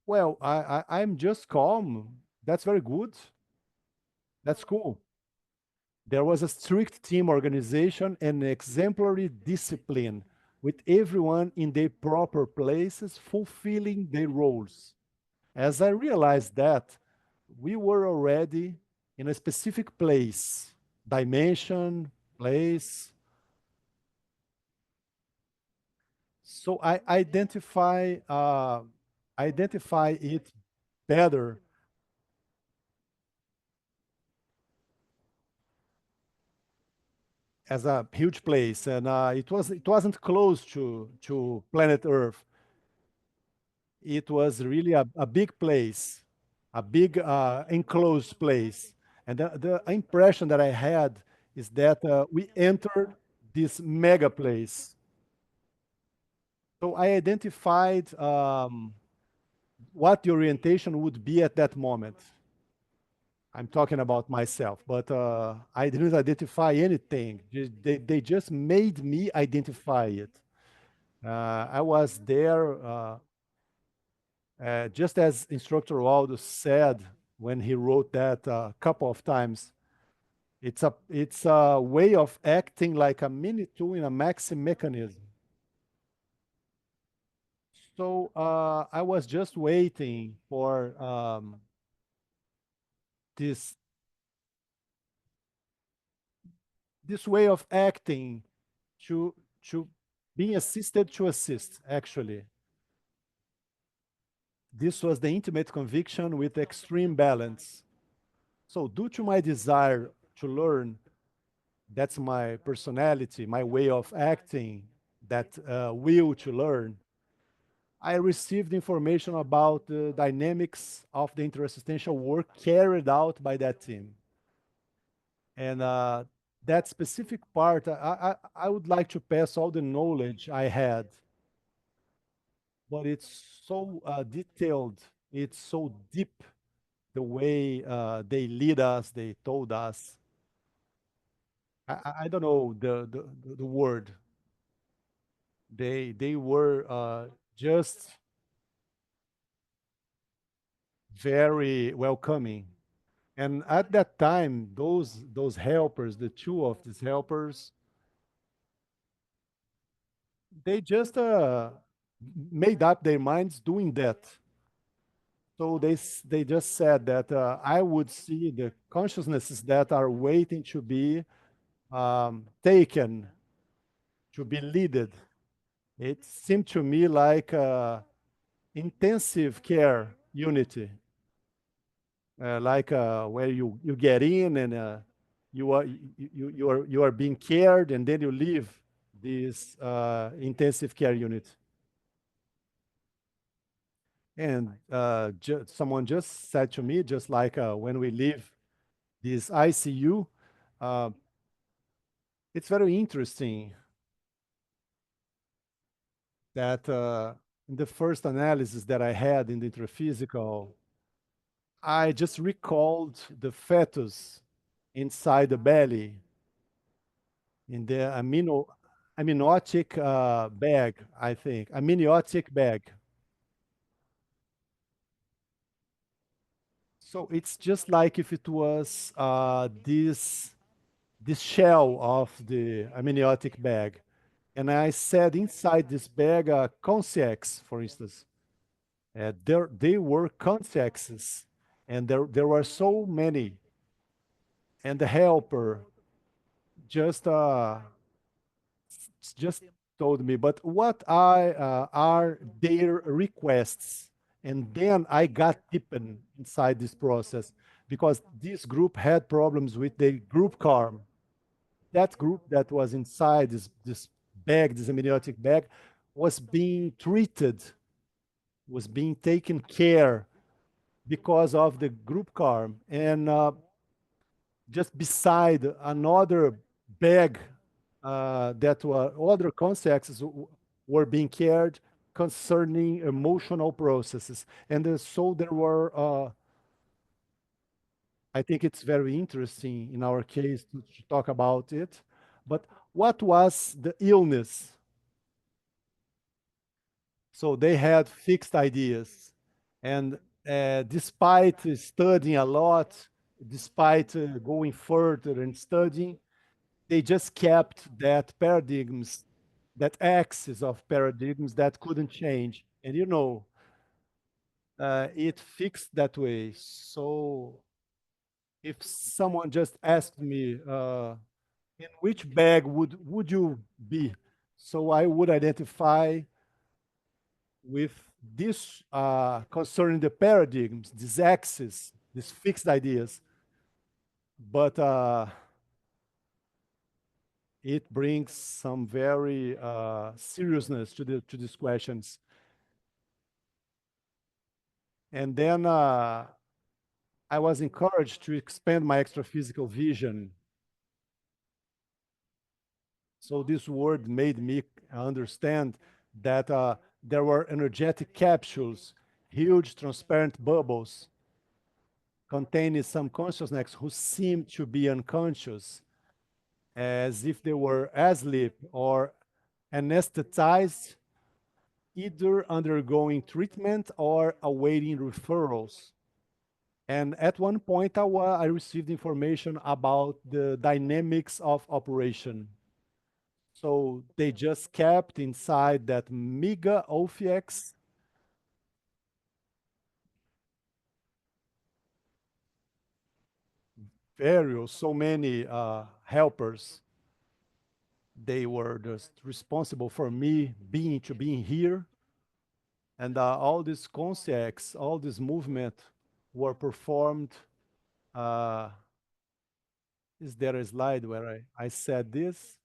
well, I'm just calm. That's very good. That's cool. There was a strict team organization and exemplary discipline with everyone in their proper places, fulfilling their roles. As I realized that, we were already in a specific place, dimension, place. So I identify it better as a huge place, and it wasn't close to planet Earth. It was really a big place, a big enclosed place, and the impression that I had is that we entered this mega place. So I identified what the orientation would be at that moment. I'm talking about myself, but I didn't identify anything. They just made me identify it. I was there Just as Instructor Waldo said when he wrote that a couple of times, it's a way of acting like a mini tool in a maxi mechanism. So I was just waiting for this this way of acting to to being assisted to assist, actually. This was the intimate conviction with extreme balance. So due to my desire to learn, that's my personality, my way of acting, that will to learn, I received information about the dynamics of the interassistential work carried out by that team. And that specific part, I would like to pass all the knowledge I had, but it's so detailed, it's so deep, the way they lead us, they told us. I don't know the word. They were just very welcoming. And at that time, those helpers, the two of these helpers, they just made up their minds doing that. So they just said that I would see the consciousnesses that are waiting to be taken, to be leaded. It seemed to me like intensive care unity, like where you get in and you are being cared, and then you leave this intensive care unit. And someone just said to me, just like when we leave this ICU, uh, it's very interesting that in the first analysis that I had in the introphysical, I just recalled the fetus inside the belly in the amniotic bag, I think, amniotic bag. So it's just like if it was this shell of the amniotic bag. And I said inside this bag, conscience, for instance. They were consciences, and there were so many. And the helper just just told me, but what are their requests? And then I got deepened inside this process because this group had problems with the group karm. That group that was inside this bag, this amniotic bag, was being treated, was being taken care because of the group karm. And just beside another bag that were other contexts were being cared concerning emotional processes. And so there were, I think it's very interesting in our case to talk about it. But what was the illness? So they had fixed ideas. And despite studying a lot, despite going further and studying, they just kept that paradigms, that axis of paradigms that couldn't change. And it fixed that way. So if someone just asked me, in which bag would you be? So I would identify with this concerning the paradigms, this axis, these fixed ideas. But it brings some very seriousness to these questions. And then I was encouraged to expand my extraphysical vision. So this word made me understand that there were energetic capsules, huge transparent bubbles containing some consciousness who seemed to be unconscious, as if they were asleep or anesthetized either undergoing treatment or awaiting referrals. And at one point, I received information about the dynamics of operation. So they just kept inside that mega OFX various, so many helpers. They were just responsible for me being here. And all these concepts, all this movement were performed. Uh, is there a slide where I said this?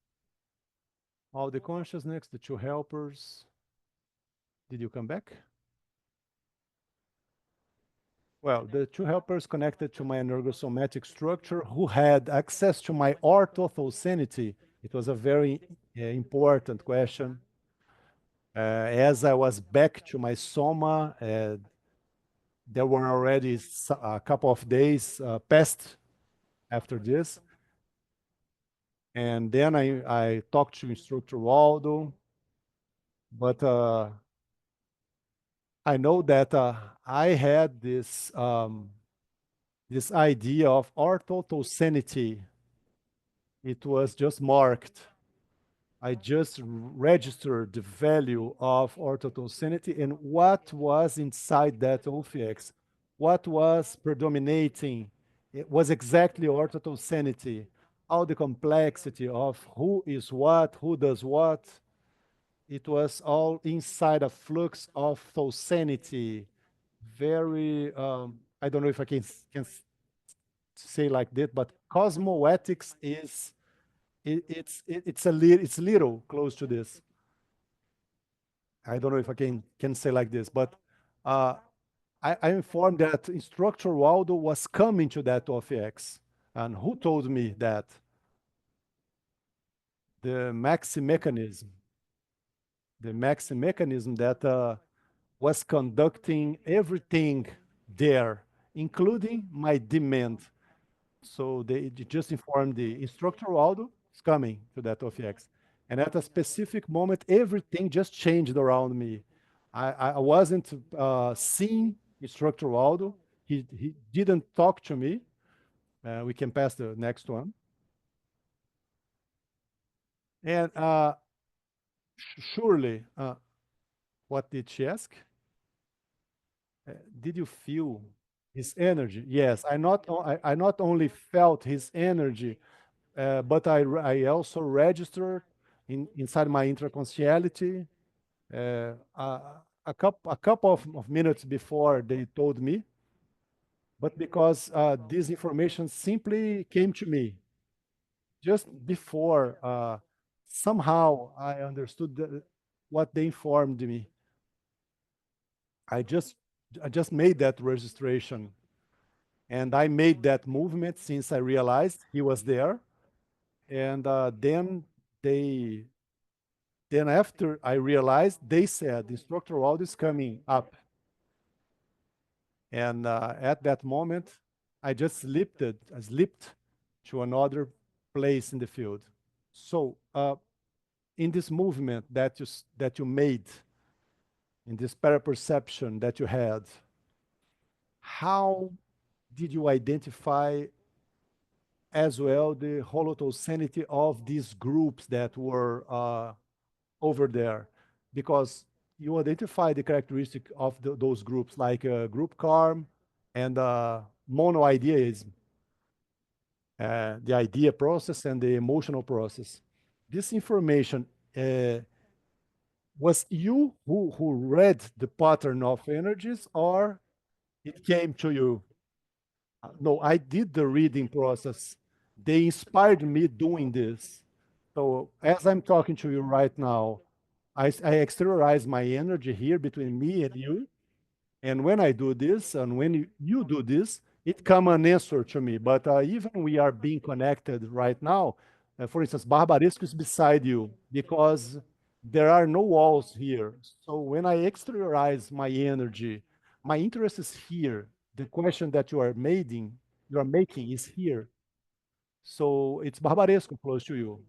All the consciousness, the two helpers. Did you come back? Well, the two helpers connected to my energosomatic structure who had access to my orthothoscenity. It was a very important question. As I was back to my soma, there were already a couple of days passed after this. And then I talked to Instructor Waldo, but I know that I had this idea of orthotocenity. It was just marked. I just registered the value of orthotocenity and what was inside that OFX. What was predominating? It was exactly orthotocenity. All the complexity of who is what, who does what. It was all inside a flux of thocenity. Very, I don't know if I can say like that, but cosmoethics is it's little close to this. I don't know if I can say like this, but uh, I informed that Instructor Waldo was coming to that OFX, and who told me that? The maxi mechanism, that was conducting everything there, including my demand. So they just informed the Instructor Waldo is coming to that OFX. And at a specific moment, everything just changed around me. I wasn't seeing Instructor Waldo. He didn't talk to me. We can pass the next one. And surely, what did she ask? Did you feel his energy? Yes, I not only felt his energy, but I also registered inside my intraconsciality a couple of minutes before they told me, but because this information simply came to me just before, somehow I understood what they informed me. I just made that registration, and I made that movement since I realized he was there, and then after I realized, they said, Instructor Waldo is coming up. And at that moment, I just slipped to another place in the field. So in this movement that you made, in this paraperception that you had, how did you identify as well the holotocenity of these groups that were over there? Because you identify the characteristic of those groups, like group karm and monoideism, the idea process and the emotional process. This information, was you who read the pattern of energies, or it came to you? No, I did the reading process. They inspired me doing this. So as I'm talking to you right now, I exteriorize my energy here between me and you. And when I do this, and when you do this, it come an answer to me. But even we are being connected right now, for instance, Barbaresco is beside you because there are no walls here. So when I exteriorize my energy, my interest is here. The question that you are making is here. So it's Barbaresco close to you.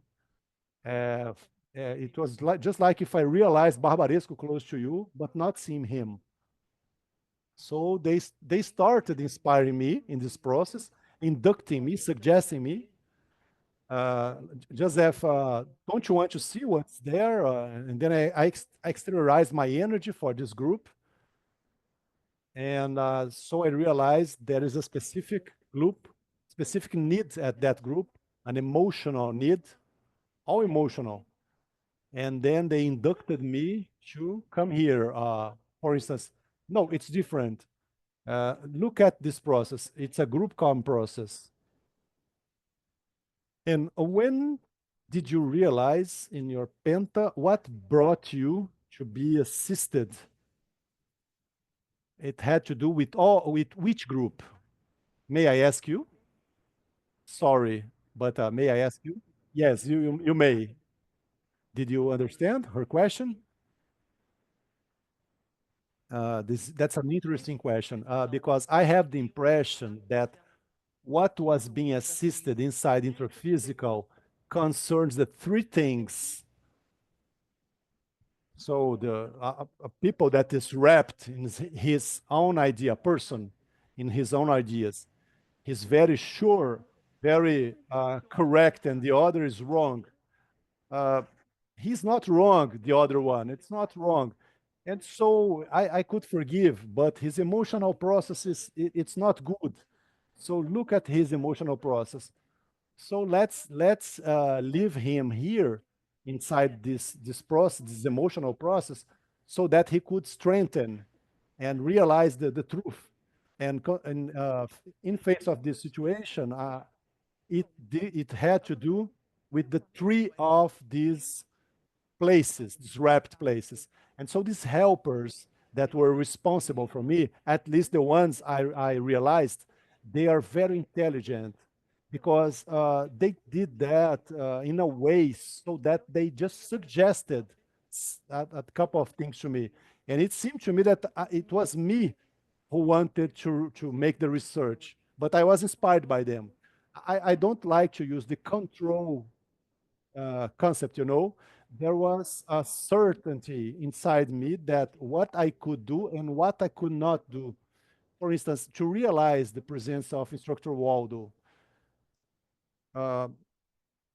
It was just like if I realized Barbaresco close to you, but not seeing him. So they started inspiring me in this process, inducting me, suggesting me, Joseph, don't you want to see what's there? And then I exteriorized my energy for this group. And so I realized there is a specific group, specific need at that group, an emotional need, all emotional. And then they inducted me to come here. For instance, no, it's different. Look at this process. It's a group calm process. And when did you realize in your penta what brought you to be assisted? It had to do with which group? May I ask you? Sorry, but may I ask you? Yes, you may. Did you understand her question? That's an interesting question because I have the impression that what was being assisted inside interphysical concerns the three things. So the people that is wrapped in his own idea, person in his own ideas, he's very sure, very correct, and the other is wrong. Uh, he's not wrong, the other one. It's not wrong. And so I could forgive, but his emotional process it's not good. So look at his emotional process. So let's leave him here inside this process, this emotional process, so that he could strengthen and realize the truth. And in face of this situation, it had to do with the three of these places, these wrapped places. And so these helpers that were responsible for me, at least the ones I realized, they are very intelligent because they did that in a way so that they just suggested a couple of things to me. And it seemed to me that it was me who wanted to make the research, but I was inspired by them. I don't like to use the control concept, you know. There was a certainty inside me that what I could do and what I could not do. For instance, to realize the presence of Instructor Waldo. Uh,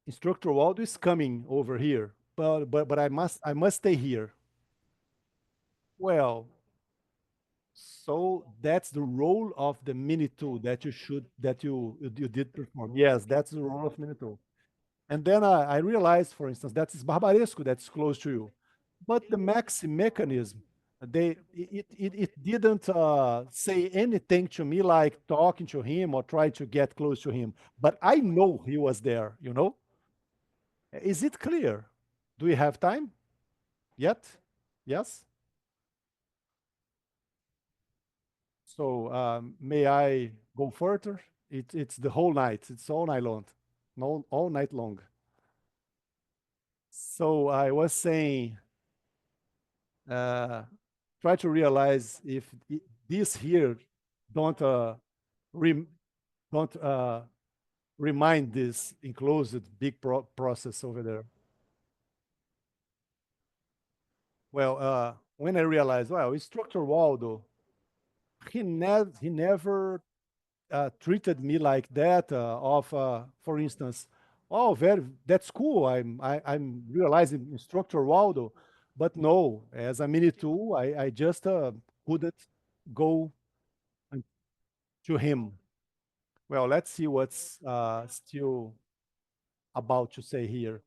Instructor Waldo is coming over here, but I must stay here. Well, so that's the role of the mini tool that you did perform. Yes, that's the role of mini tool. And then I realized, for instance, that is Barbaresco that's close to you. But the maxi mechanism, it didn't say anything to me like talking to him or trying to get close to him. But I know he was there, you know? Is it clear? Do we have time yet? Yes? So may I go further? It's the whole night. It's all night long. No, all night long. So I was saying, try to realize if this here don't rem, don't remind this enclosed big process over there. Well, when I realized, well, Instructor Waldo, he never treated me like that. For instance, oh, that's cool. I'm realizing Instructor Waldo, but no, as a mini tool, I just couldn't go to him. Well, let's see what's still about to say here.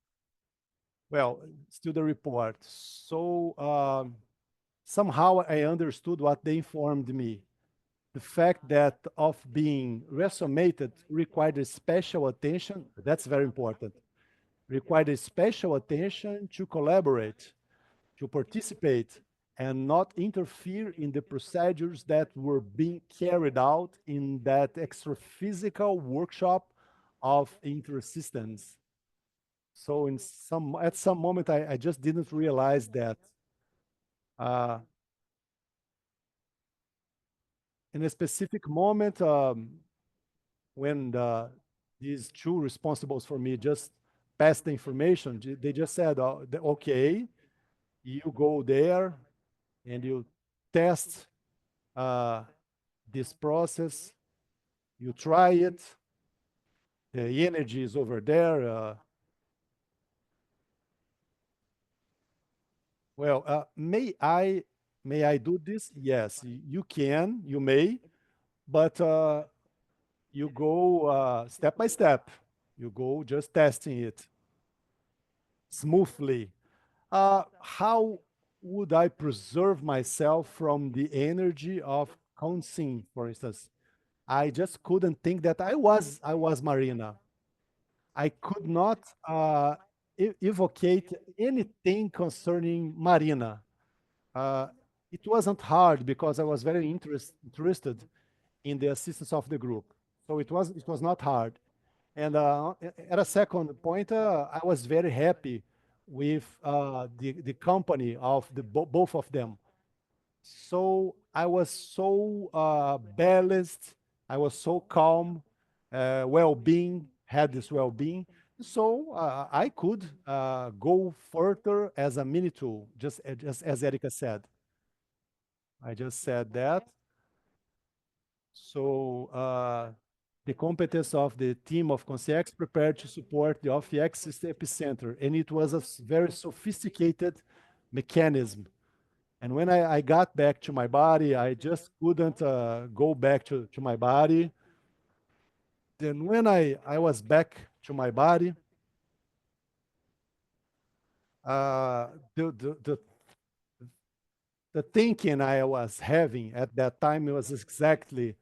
Well, still the report. So somehow I understood what they informed me. The fact that of being resonated required a special attention, that's very important, required a special attention to collaborate, to participate, and not interfere in the procedures that were being carried out in that extra-physical workshop of inter-assistance. So at some moment, I just didn't realize that. Uh, in a specific moment, when these two responsibles for me just pass the information. They just said, oh, okay, you go there and you test this process, you try it, the energy is over there. Well, may I do this? Yes, you can, you may, but you go step by step. You go just testing it smoothly. How would I preserve myself from the energy of consing, for instance? I just couldn't think that I was Marina. I could not evocate anything concerning Marina. Uh, it wasn't hard because I was very interested in the assistance of the group. So it was not hard. And at a second point, I was very happy with the company of both of them. So I was so balanced, I was so calm, well-being, had this well-being. So I could go further as a mini tool, just as Erica said. I just said that. So the competence of the team of CEAEC prepared to support the OFX epicenter, and it was a very sophisticated mechanism. And when I got back to my body, I just couldn't go back to my body. Then when I was back to my body, uh, the, the, the, the thinking I was having at that time was exactly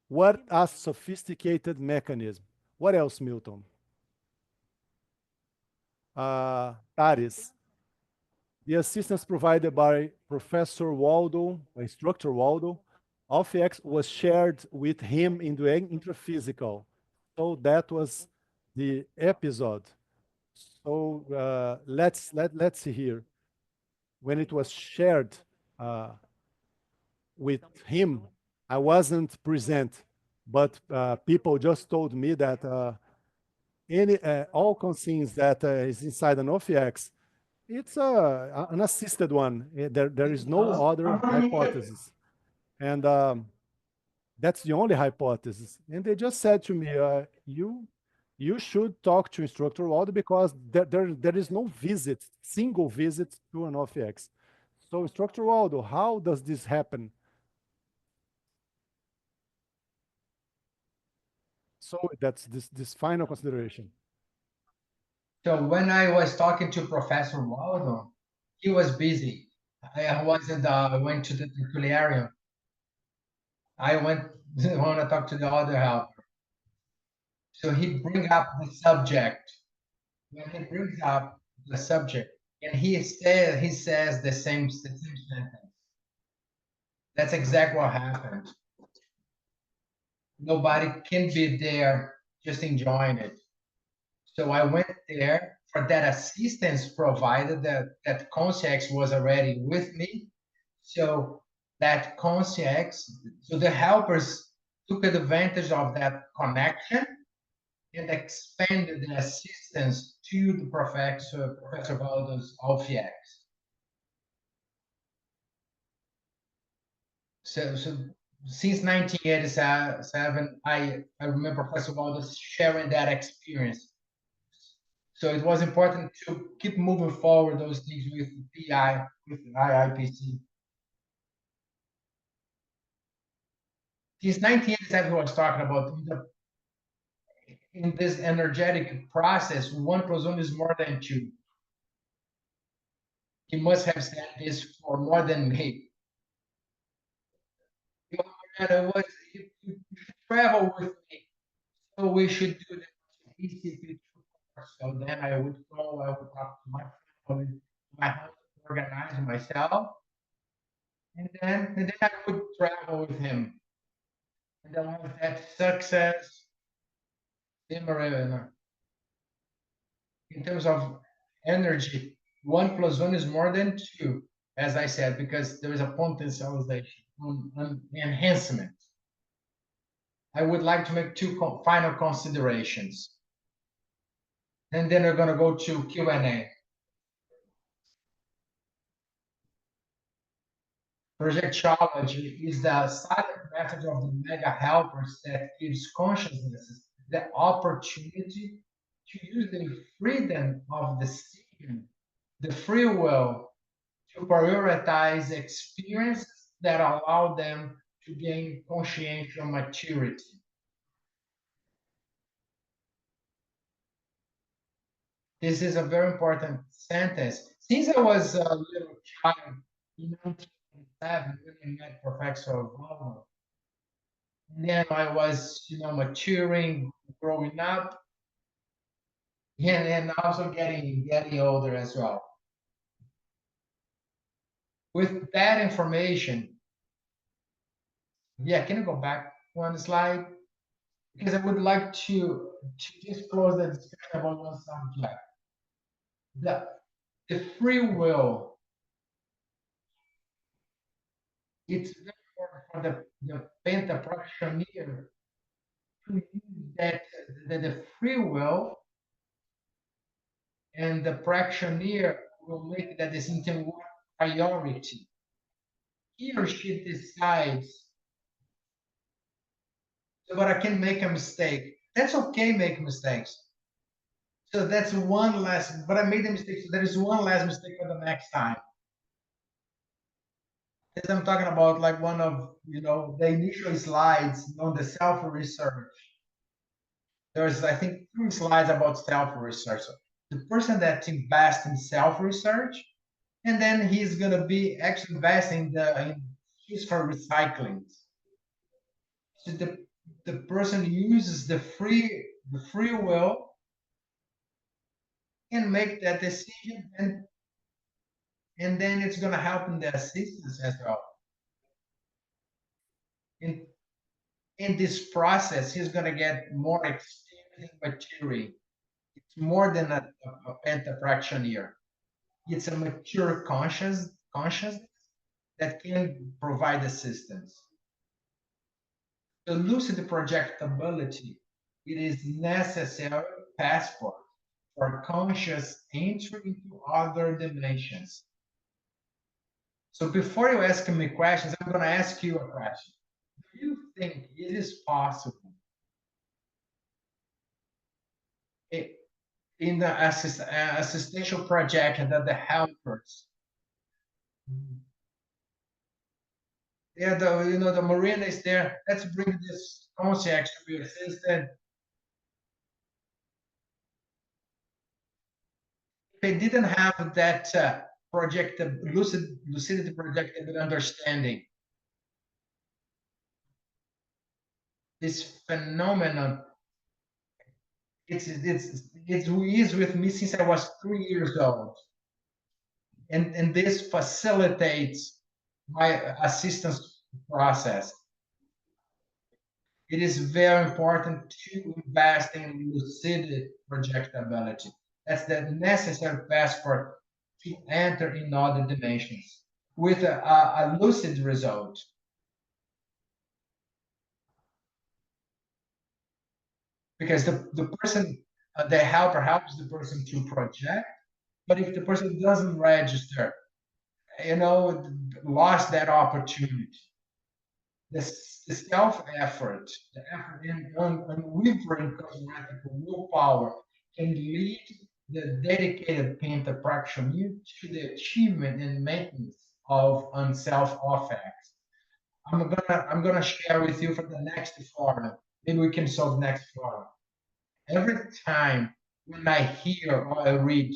what a sophisticated mechanism. What else, Milton? Taris. The assistance provided by Professor Waldo, Instructor Waldo, OFX was shared with him in the intraphysical. So that was the episode. So let's see here. When it was shared with him, I wasn't present, but people just told me that all conscience that is inside an OFX, it's an assisted one. There is no other hypothesis. And that's the only hypothesis. And they just said to me, you should talk to Instructor Waldo because there is no visit, single visit to an OFX. So Instructor Waldo, how does this happen? So that's this final consideration. So when I was talking to Professor Waldo, he was busy. I wasn't. I went to the peculiarium. I went. Want to talk to the other helper. So he bring up the subject. When he brings up the subject, and he says the same sentence. That's exactly what happened. Nobody can be there just enjoying it. So I went there for that assistance provided that concierge was already with me. So that concierge, so the helpers took advantage of that connection and expanded the assistance to the Professor Valdo's OFX. So since 1987, I remember Professor Valdo sharing that experience. So it was important to keep moving forward those things with PI, with IIPC. Since 1987, he was talking about in this energetic process, 1+1 is more than 2. He must have said this for more than me. You travel with me, so we should do the ECP. So then I would talk to my family, my house, organize myself, and then I would travel with him. And then with that success, in terms of energy, 1+1 is more than 2, as I said, because there is a potentialization, enhancement. I would like to make two final considerations. And then we're going to go to Q&A. Projectology is the silent method of the mega helpers that gives consciousness the opportunity to use the freedom of decision, the free will, to prioritize experiences that allow them to gain consciential maturity. This is a very important sentence. Since I was a little child, in 1997, when I met Professor Obama, and then I was, maturing, growing up, and also getting older as well. With that information, yeah, can you go back one slide? Because I would like to just close the discussion about one subject. The free will, it's very important for the penta practitioner to use the free will, and the practitioner will make that decision one priority. He or she decides, but I can make a mistake. That's okay, make mistakes. So that's one less, but I made a mistake. So there is one less mistake for the next time. As I'm talking about, like one of the initial slides on the self-research. There's, I think, 3 slides about self-research. So the person that invests in self-research, and then he's gonna be actually investing in fees for recycling. So the person uses the free will and make that decision, and then it's gonna help in the assistance as well. In this process, he's gonna get more experience in maturity. It's more than a penta practitioner. It's a mature consciousness that can provide assistance. The lucid projectability, it is necessary passport for conscious entry into other dimensions. So before you ask me questions, I'm going to ask you a question. Do you think it is possible in the assistential project that the helpers, the marina is there, let's bring this concept to be assisted. If they didn't have that lucidity projected understanding, this phenomenon, it is with me since I was 3 years old, and this facilitates my assistance process. It is very important to invest in lucidity projectability. That's the necessary passport to enter in other dimensions with a lucid result. Because the person, the helper helps the person to project, but if the person doesn't register, lost that opportunity. The self-effort, the effort in unwavering cosmetic willpower can lead the dedicated painter practitioner to the achievement and maintenance of unself-affect. I'm gonna share with you for the next forum. Maybe we can solve next forum. Every time when I hear or I read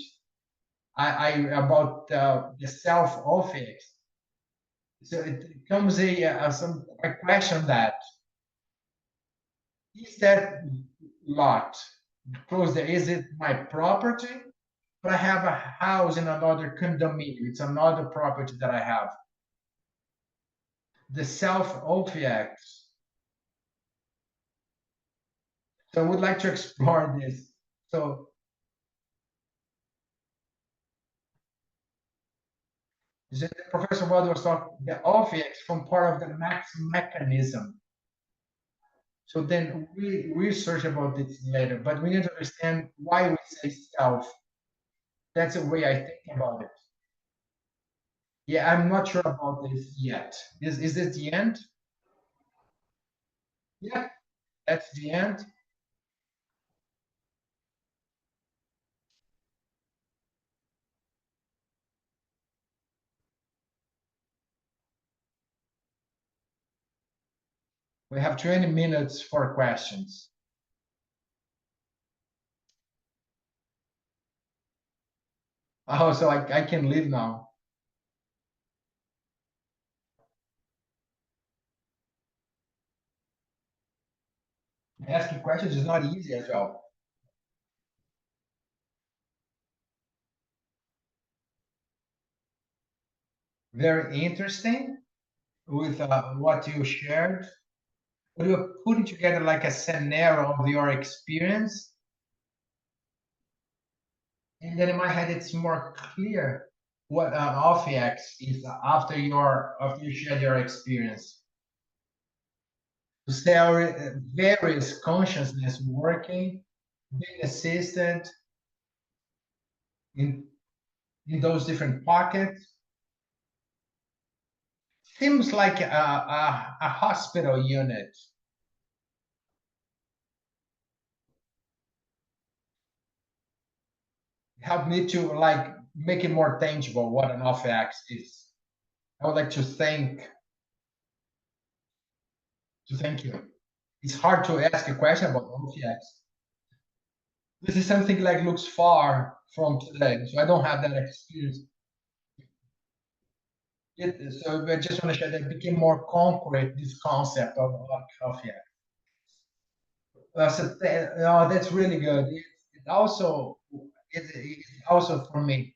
about the self-affect, so it comes a question that is that lot close there, is it my property? But I have a house in another condominium. It's another property that I have. The self-object. So I would like to explore this. So Professor Wald was talking the objects from part of the max mechanism. So then we research about this later, but we need to understand why we say self. That's the way I think about it. Yeah, I'm not sure about this yet. Is this the end? Yeah, that's the end. We have 20 minutes for questions. Oh, so I can leave now. Asking questions is not easy as well. Very interesting with what you shared. But you're putting together like a scenario of your experience. And then in my head, it's more clear what OFX is after you shared your experience. To say various consciousness working, being assisted in those different pockets. Seems like a hospital unit. Help me to like make it more tangible what an OFX is. I would like to thank you. It's hard to ask a question about OFX. This is something like looks far from today, so I don't have that experience. So I just want to share that it became more concrete, this concept of OFX. So that's really good. It's also for me.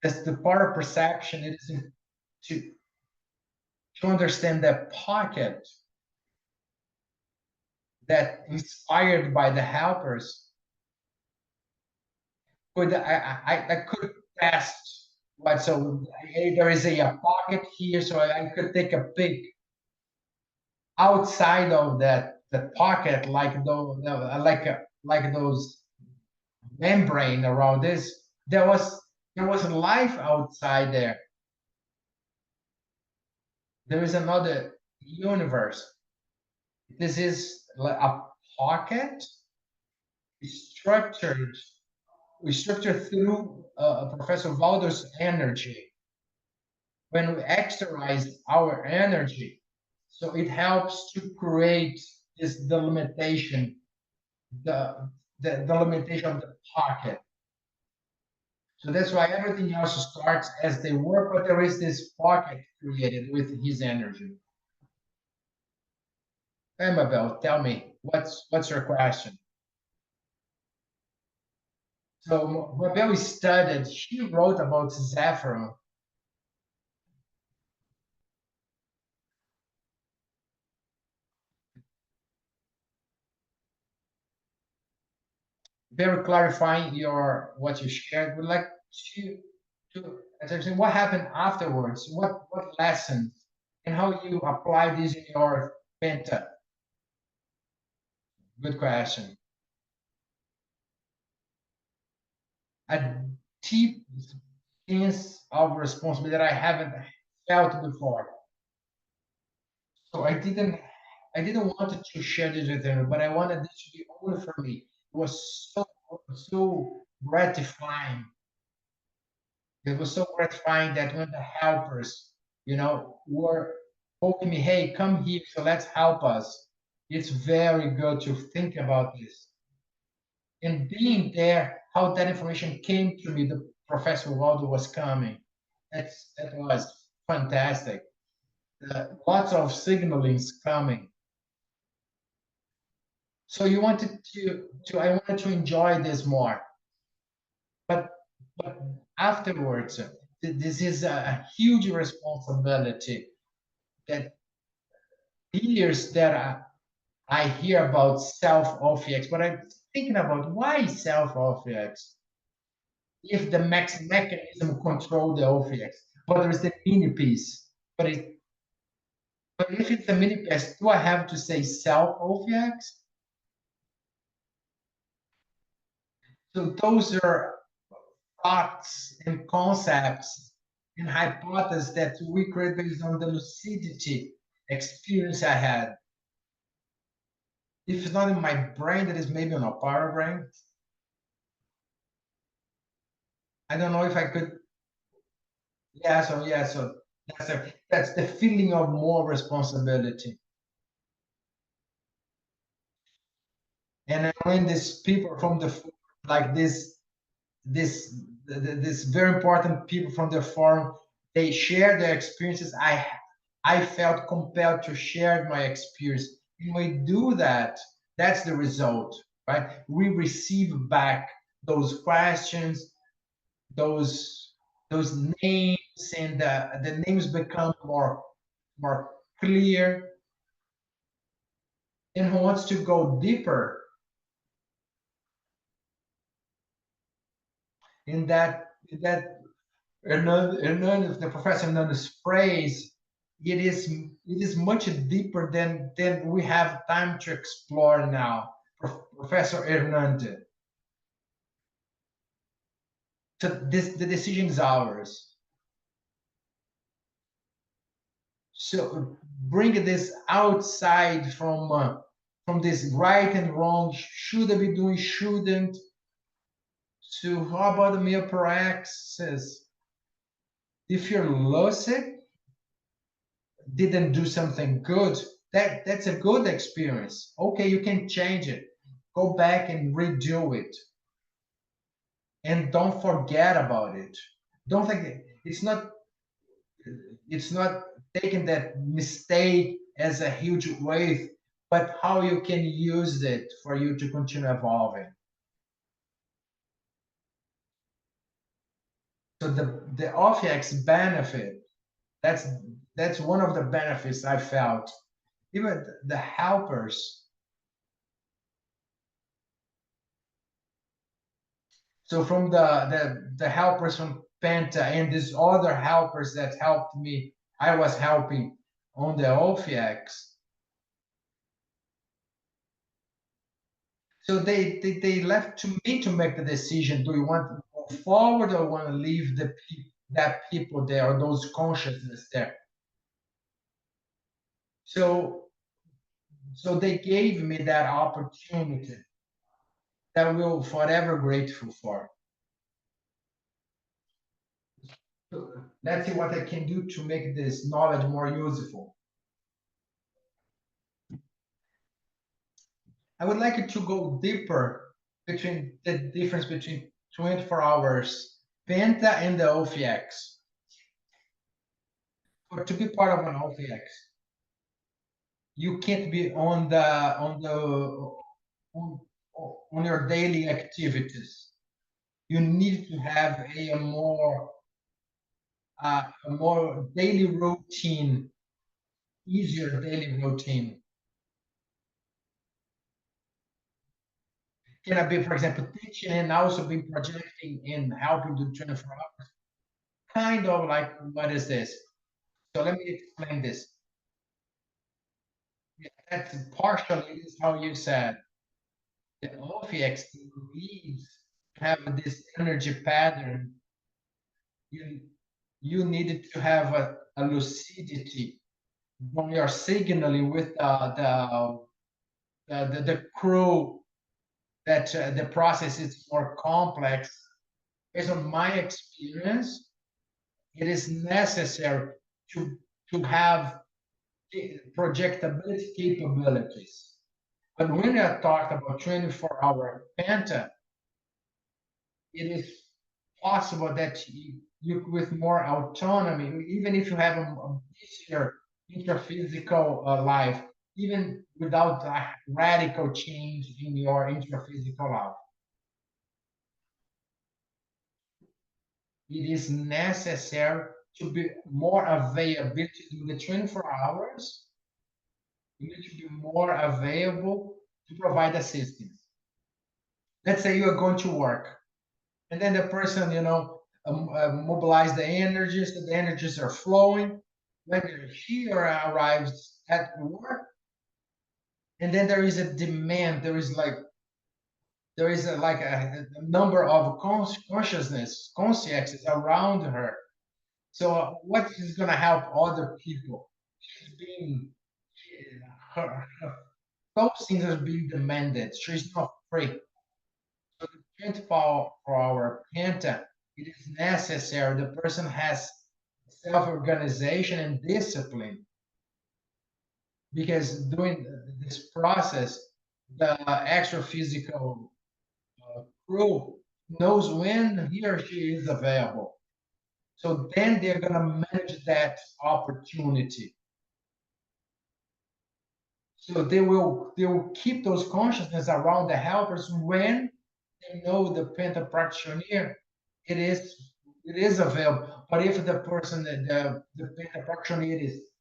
As the part of perception, it is to understand that pocket that inspired by the helpers could I could test what so there is a pocket here, so I could take a pic outside of that the pocket like those like those membrane around this. There was life outside there. There is another universe. This is like a pocket structured structured through Professor Waldo's energy. When we externalize our energy, so it helps to create this delimitation, the limitation of the pocket. So that's why everything else starts as they work, but there is this pocket created with his energy. Amabel, tell me, what's your question? So Mabel studied, she wrote about Zephyr. Very clarifying your what you shared. Would like to essentially what happened afterwards, what lessons, and how you apply this in your penta. Good question. A deep sense of responsibility that I haven't felt before. So I didn't want to share this with them, but I wanted this to be only for me. It was so gratifying. It was so gratifying that when the helpers, were told me, "Hey, come here, so let's help us." It's very good to think about this. And being there, how that information came to me, the Professor Waldo was coming. That was fantastic. Lots of signalings coming. So you wanted I wanted to enjoy this more. But afterwards, this is a huge responsibility that years that I hear about self-OFX, but I'm thinking about why self-OFX? If the mechanism control the OFX, but there's the mini piece, but But if it's a mini pass, do I have to say self OVX? So those are thoughts and concepts and hypotheses that we create based on the lucidity experience I had. If it's not in my brain, that is maybe on a power brain. I don't know if I could. So that's the feeling of more responsibility. And when these people from the like this very important people from the forum, they share their experiences. I felt compelled to share my experience. And we do that, that's the result, right? We receive back those questions, those names, and the names become more clear. And who wants to go deeper in that Hernandez, the Professor Hernandez phrase, it is much deeper than we have time to explore now, Professor Hernandez. So the decision is ours. So bring this outside from this right and wrong, should I be doing, shouldn't. So how about the meal praxis? If you're lucid, didn't do something good, that's a good experience. Okay, you can change it. Go back and redo it. And don't forget about it. Don't think it's not taking that mistake as a huge wave, but how you can use it for you to continue evolving. So the OFX benefit, that's one of the benefits I felt. Even the helpers. So from the helpers from Penta and these other helpers that helped me, I was helping on the OFX. So they left to me to make the decision. Do you want to go forward or want to leave that people there or those consciousness there? So they gave me that opportunity that I will forever grateful for. So let's see what I can do to make this knowledge more useful. I would like to go deeper between the difference between 24 hours Penta and the OFX. For to be part of an OFX, you can't be on your daily activities. You need to have a more daily routine, easier daily routine. Can I be, for example, teaching and also be projecting and helping to 24 hours? Kind of like, what is this? So let me explain this. Yeah, that's partially is how you said. The OVX needs to have this energy pattern. You needed to have a lucidity when you're signaling with the crew that the process is more complex. Based on my experience, it is necessary to have projectability capabilities. But when I talk about 24-hour Penta, it is possible that you with more autonomy, even if you have a busier intraphysical life, even without a radical change in your intraphysical life. It is necessary to be more available to the 24 hours. You need to be more available to provide assistance. Let's say you are going to work, and then the person, mobilize the energies, the energies are flowing, when she arrives at work, and then there is a demand, there is a number of consciences around her. So what is going to help other people? She's being those things are being demanded. She's not free. So the 24-hour penta, it is necessary. The person has self-organization and discipline, because during this process, the extra physical crew knows when he or she is available. So then they're going to manage that opportunity. So they will keep those consciousness around the helpers when they know the penta practitioner it is available. But if the person the penta practitioner is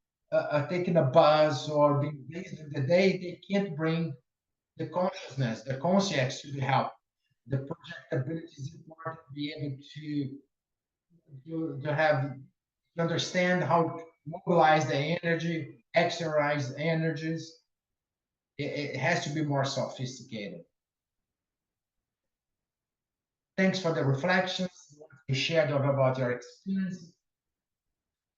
taking a bus or being busy in the day, they can't bring the consciousness, the conscience to the help. The projectability is important to be able to have to understand how to mobilize the energy, exercise energies. It has to be more sophisticated. Thanks for the reflections. You shared about your experience.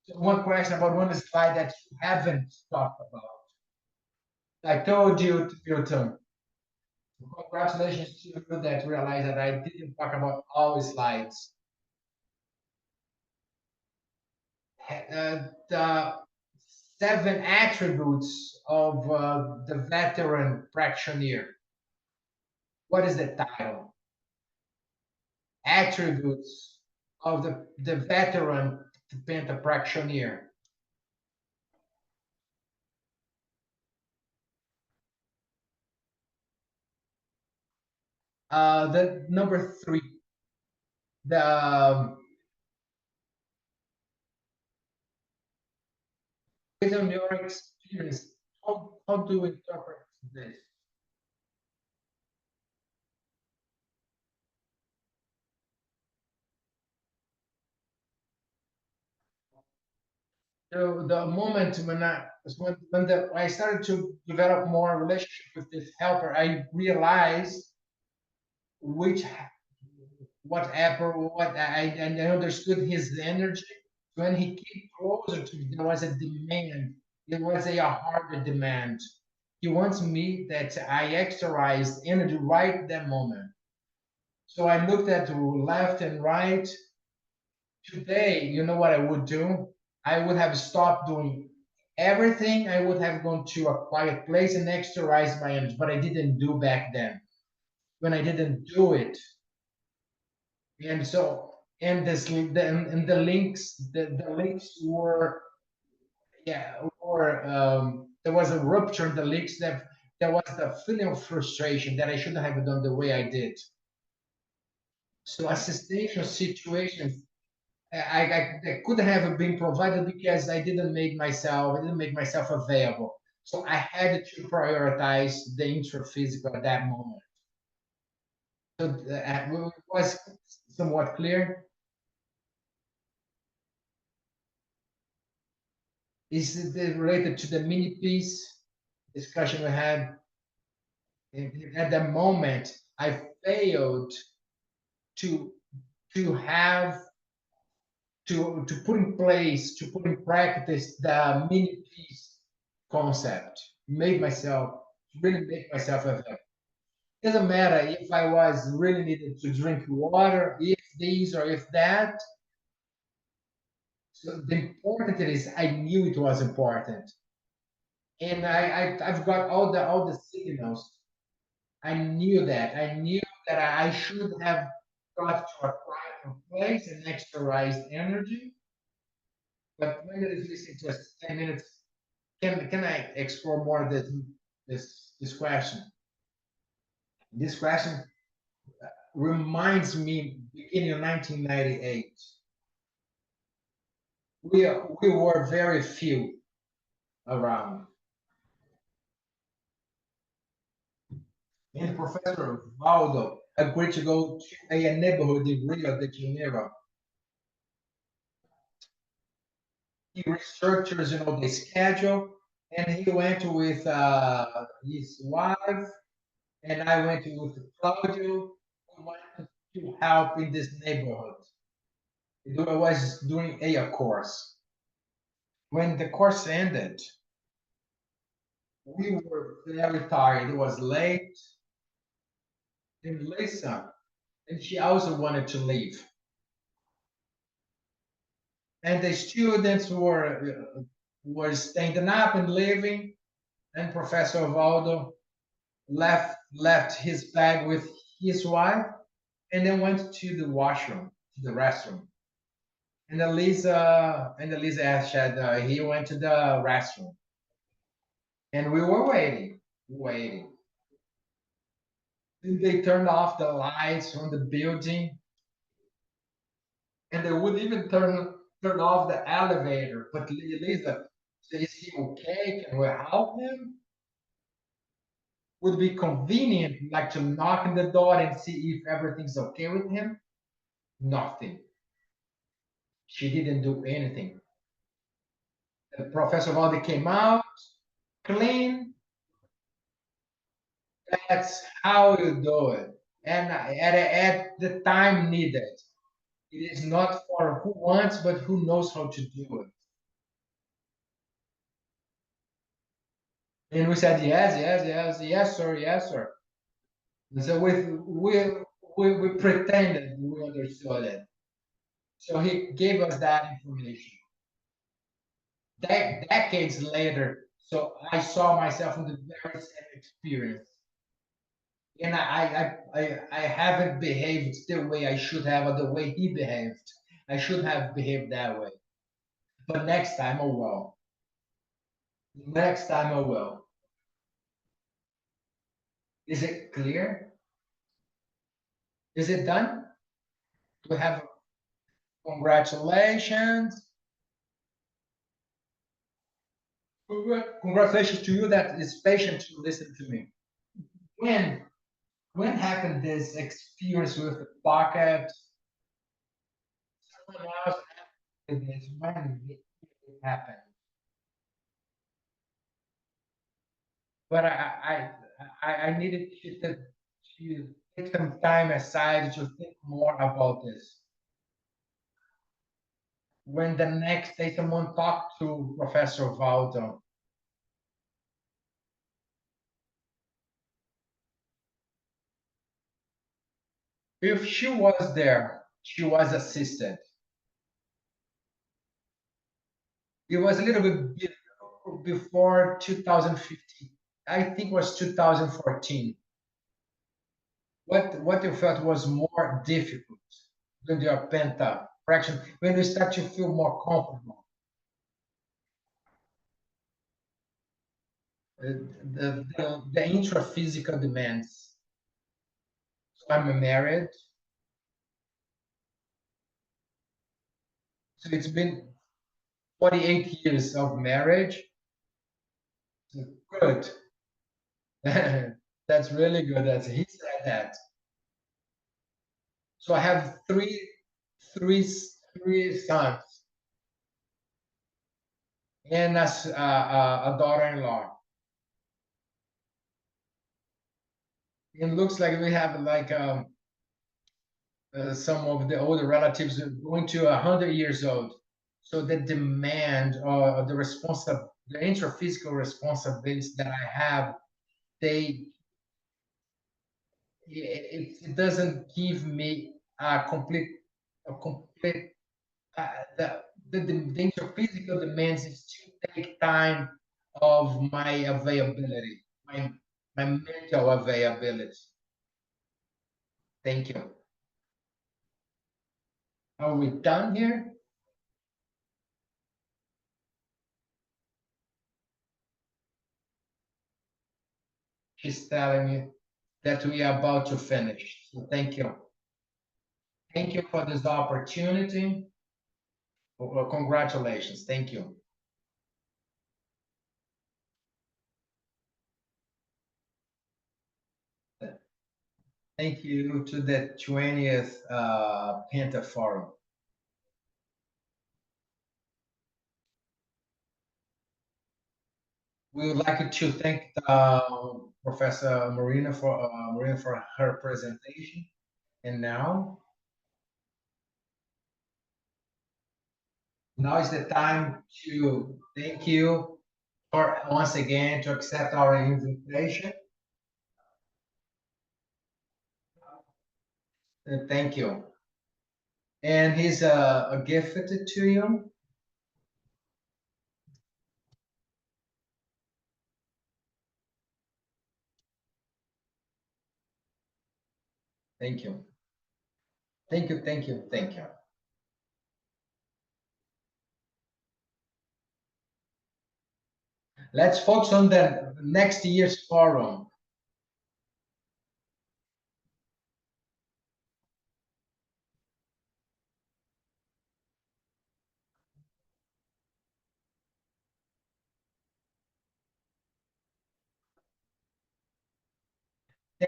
So one question about one slide that you haven't talked about. I told you, Milton, congratulations to you that realized that I didn't talk about all slides. The 7 attributes of the veteran practitioner. What is the title? Attributes of the veteran penta practitioner. The number 3, the based on your experience, how do you interpret this? So the moment when I started to develop more relationship with this helper, I realized which what Apple, what and I understood his energy. When he came closer to me, there was a demand. It was a harder demand. He wants me that I exercise energy right that moment. So I looked at the left and right. Today, you know what I would do? I would have stopped doing everything. I would have gone to a quiet place and exercise my energy, but I didn't do back then. When I didn't do it, and so and the links the links were or there was a rupture in the links, that there was the feeling of frustration that I shouldn't have done the way I did. So assistation situations I could have been provided because I didn't make myself available. So I had to prioritize the intraphysical at that moment. So was somewhat clear. Is it related to the mini piece discussion we had? At the moment, I failed to have to put in place, to put in practice the mini piece concept. Really make myself available. Doesn't matter if I was really needed to drink water, if this or if that. So the important is I knew it was important, and I've got all the signals. I knew that. I knew that I should have got to a quiet place and exercised energy. But when it is listening to us 10 minutes, can I explore more this question? This question reminds me beginning of 1998. We were very few around. And Professor Valdo agreed to go to a neighborhood in Rio de Janeiro. he restructures, the schedule, and he went with his wife, and I went with Claudio. We went to help in this neighborhood. It was doing a course. When the course ended, we were very tired. It was late. And Lisa, and she also wanted to leave. And the students were standing up and leaving, and Professor Valdo left his bag with his wife, and then went to the washroom, to the restroom. And Elisa said he went to the restroom, and we were waiting. And they turned off the lights on the building, and they would even turn off the elevator. But Elisa said, "Is he okay? Can we help him?" Would be convenient, like to knock on the door and see if everything's okay with him. Nothing. She didn't do anything. Professor Valdi came out, clean. That's how you do it. And at the time needed. It is not for who wants, but who knows how to do it. And we said, yes, sir, yes, sir. And so we pretended we understood it. So he gave us that information. Decades later, so I saw myself in the very same experience. And I haven't behaved the way I should have, or the way he behaved. I should have behaved that way. But next time I will. Next time I will. Is it clear? Is it done? We have congratulations. Congratulations to you that is patient to listen to me. When happened this experience with the pocket? Someone else happened this when it happened. But I needed to take some time aside to think more about this. When the next day someone talked to Professor Valdo, if she was there, she was assisted. It was a little bit before 2015. I think it was 2014. What you felt was more difficult when you are pent up? Fraction, when you start to feel more comfortable. The intraphysical demands. So I'm married. So it's been 48 years of marriage. So good. That's really good. He said that. So I have three sons and a daughter-in-law. It looks like we have like some of the older relatives going to 100 years old. So the demand or the intraphysical responsibilities that I have, it doesn't give me a complete the intraphysical demands is to take time of my availability, my mental availability. Thank you. Are we done here? She's telling me that we are about to finish. So thank you. Thank you for this opportunity. Well, congratulations. Thank you. Thank you to the 20th Penta Forum. We would like to thank Professor Marina for her presentation. And now is the time to thank you for once again to accept our invitation. Thank you. And here's a gift to you. Thank you. Thank you, thank you, thank you. Let's focus on the next year's forum.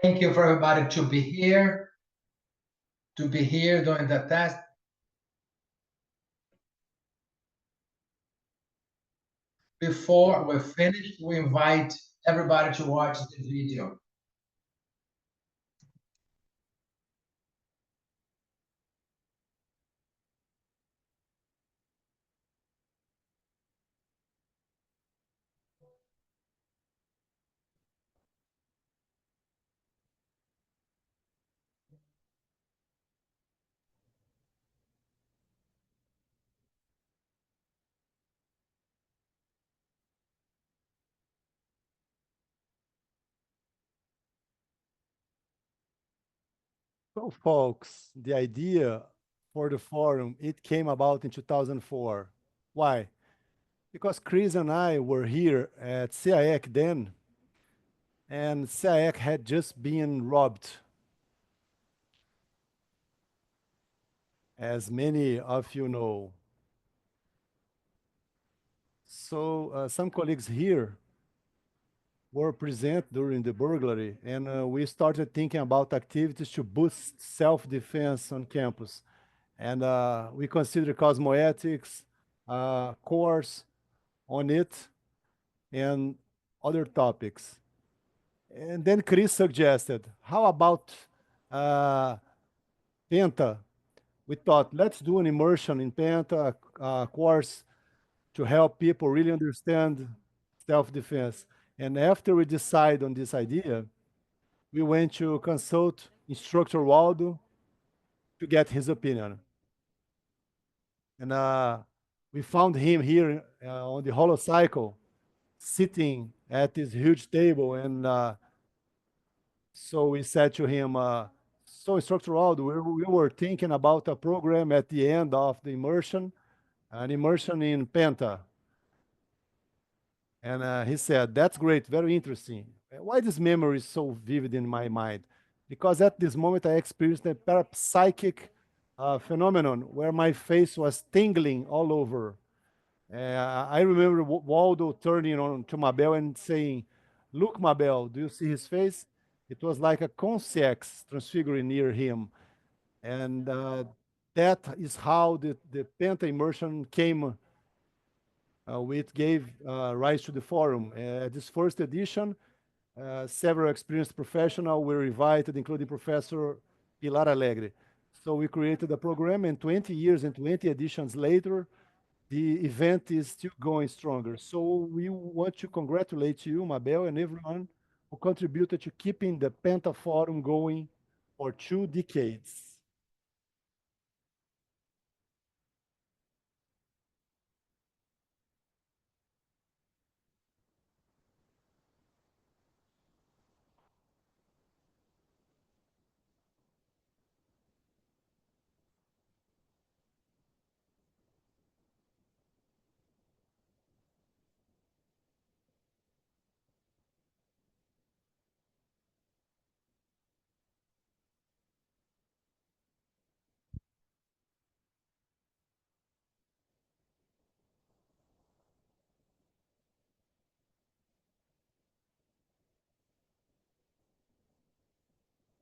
Thank you for everybody to be here during the test. Before we finish, we invite everybody to watch the video. So, folks, the idea for the forum, it came about in 2004. Why? Because Chris and I were here at CEAEC then, and CEAEC had just been robbed, as many of you know. So some colleagues here were present during the burglary, and we started thinking about activities to boost self-defense on campus. And we considered cosmoethics course on it and other topics. And then Chris suggested, how about Penta? We thought, let's do an immersion in Penta course to help people really understand self-defense. And after we decide on this idea, we went to consult instructor Waldo to get his opinion. And we found him here on the holocycle, sitting at this huge table. And so we said to him, so instructor Waldo, we were thinking about a program at the end of the immersion, an immersion in Penta. And he said, that's great, very interesting. Why this memory is so vivid in my mind? Because at this moment I experienced a parapsychic phenomenon where my face was tingling all over. I remember Waldo turning on to Mabel and saying, look, Mabel, do you see his face? It was like a concierge transfiguring near him. And that is how the Penta immersion came which gave rise to the forum. This first edition, several experienced professionals were invited, including Professor Pilar Alegre. So we created a program, and 20 years and 20 editions later, the event is still going stronger. So we want to congratulate you, Mabel, and everyone who contributed to keeping the Penta Forum going for 2 decades.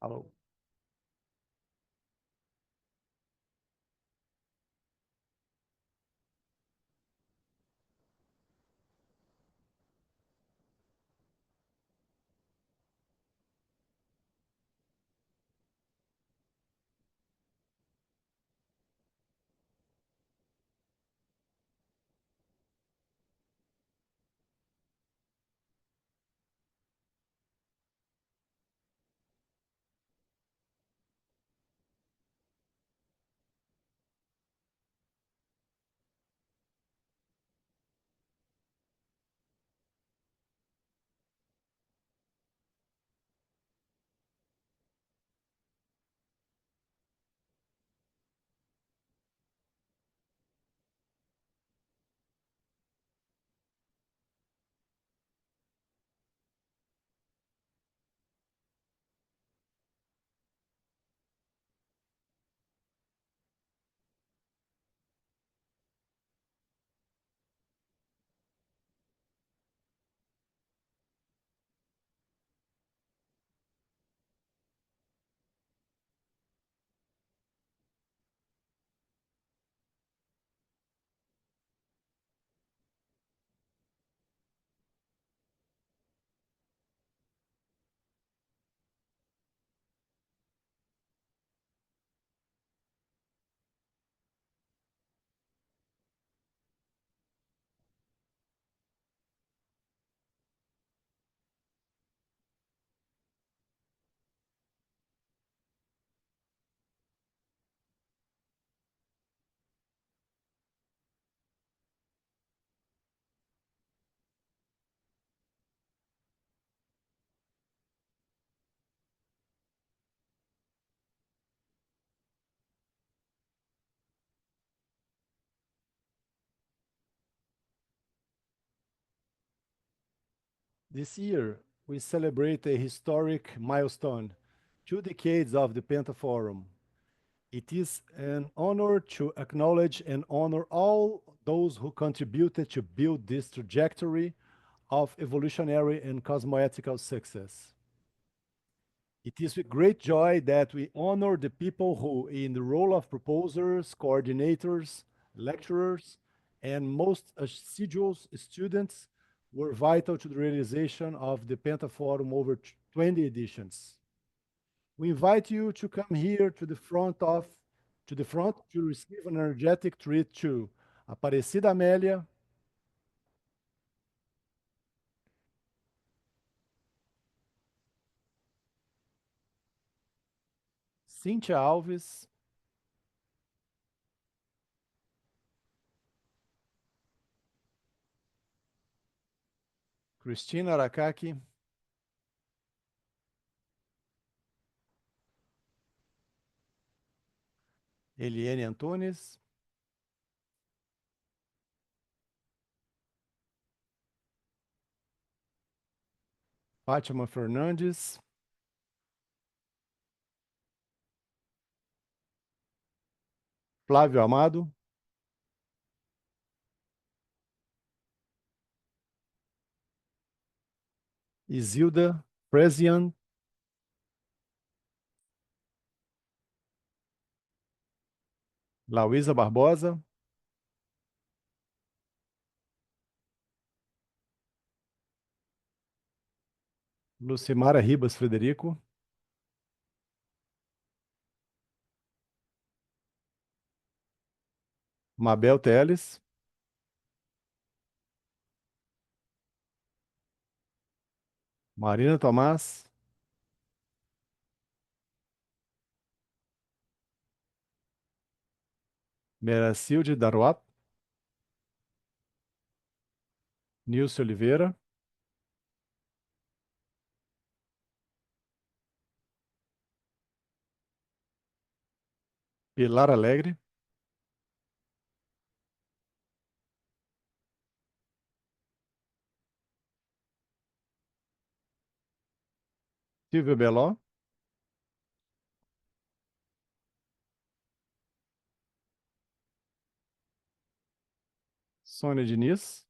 Hello. This year, we celebrate a historic milestone, 2 decades of the Penta Forum. It is an honor to acknowledge and honor all those who contributed to build this trajectory of evolutionary and cosmoethical success. It is with great joy that we honor the people who, in the role of proposers, coordinators, lecturers, and most assiduous students, were vital to the realization of the Penta Forum over 20 editions. We invite you to come here to the front to receive an energetic treat to Aparecida Amélia, Cíntia Alves, Cristina Aracaki, Eliane Antunes, Fátima Fernandes, Flávio Amado, Isilda Prezian, Lauísa Barbosa, Lucimara Ribas Frederico, Mabel Teles, Marina Tomás, Meracilde Daruap, Nilce Oliveira, Pilar Alegre, Silvio Beló, Sônia Diniz,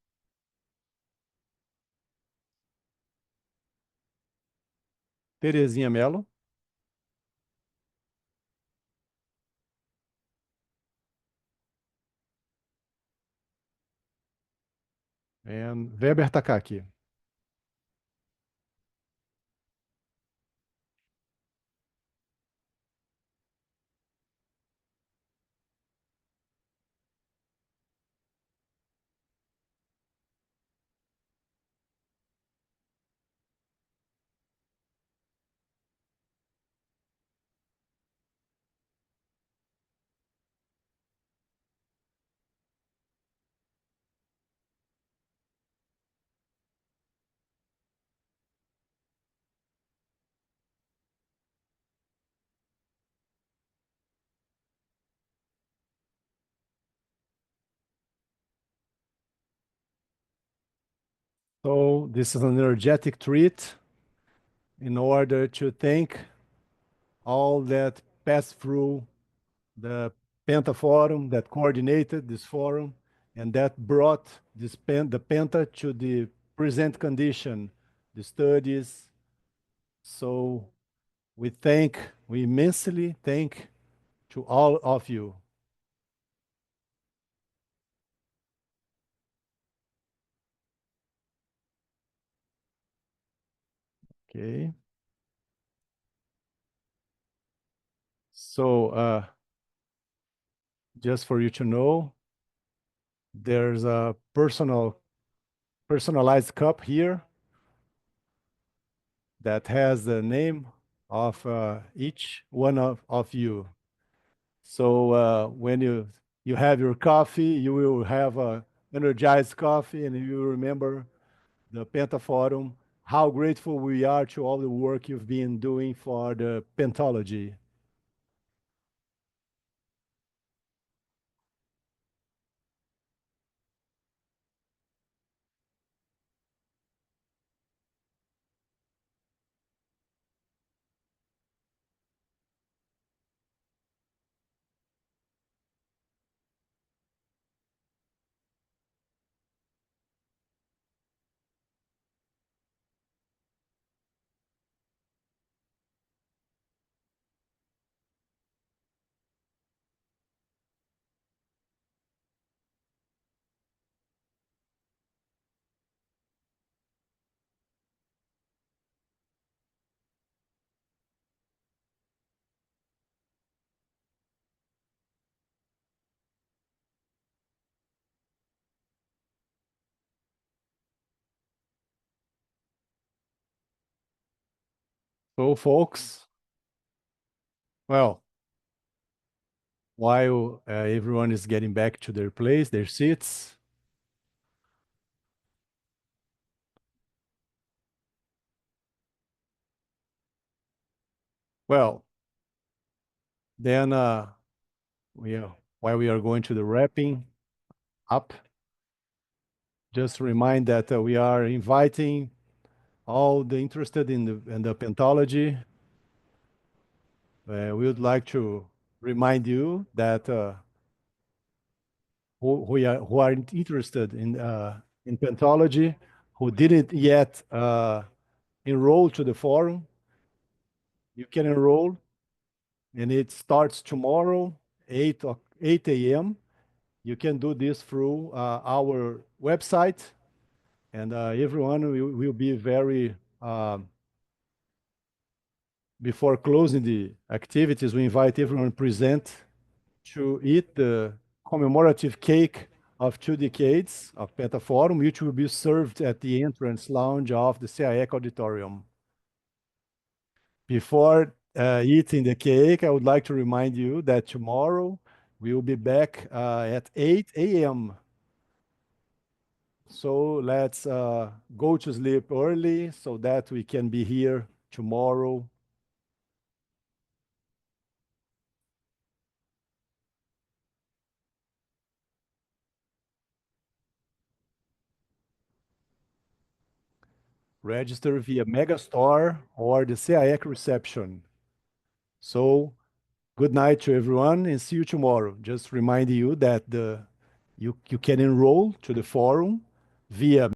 Terezinha Melo, and Weber Takaki. So this is an energetic treat in order to thank all that passed through the Penta Forum, that coordinated this forum, and that brought the Penta to the present condition, the studies. So we immensely thank to all of you. Okay. So just for you to know, there's a personalized cup here that has the name of each one of you. So when you have your coffee, you will have a energized coffee, and you will remember the Penta Forum, how grateful we are to all the work you've been doing for the pentology. So, folks, well, while everyone is getting back to their place, their seats, well, then while we are going to the wrapping up, just remind that we are inviting all the interested in the pentology. We would like to remind you that who are interested in pentology, who didn't yet enroll to the forum, you can enroll, and it starts tomorrow, 8 a.m. You can do this through our website, and everyone will be very, before closing the activities, we invite everyone present to eat the commemorative cake of 2 decades of Pentaforum, which will be served at the entrance lounge of the CEAEC auditorium. Before eating the cake, I would like to remind you that tomorrow we will be back at 8 a.m. So let's go to sleep early so that we can be here tomorrow. Register via Megastore or the CEAEC reception. So good night to everyone and see you tomorrow. Just remind you that you can enroll to the forum via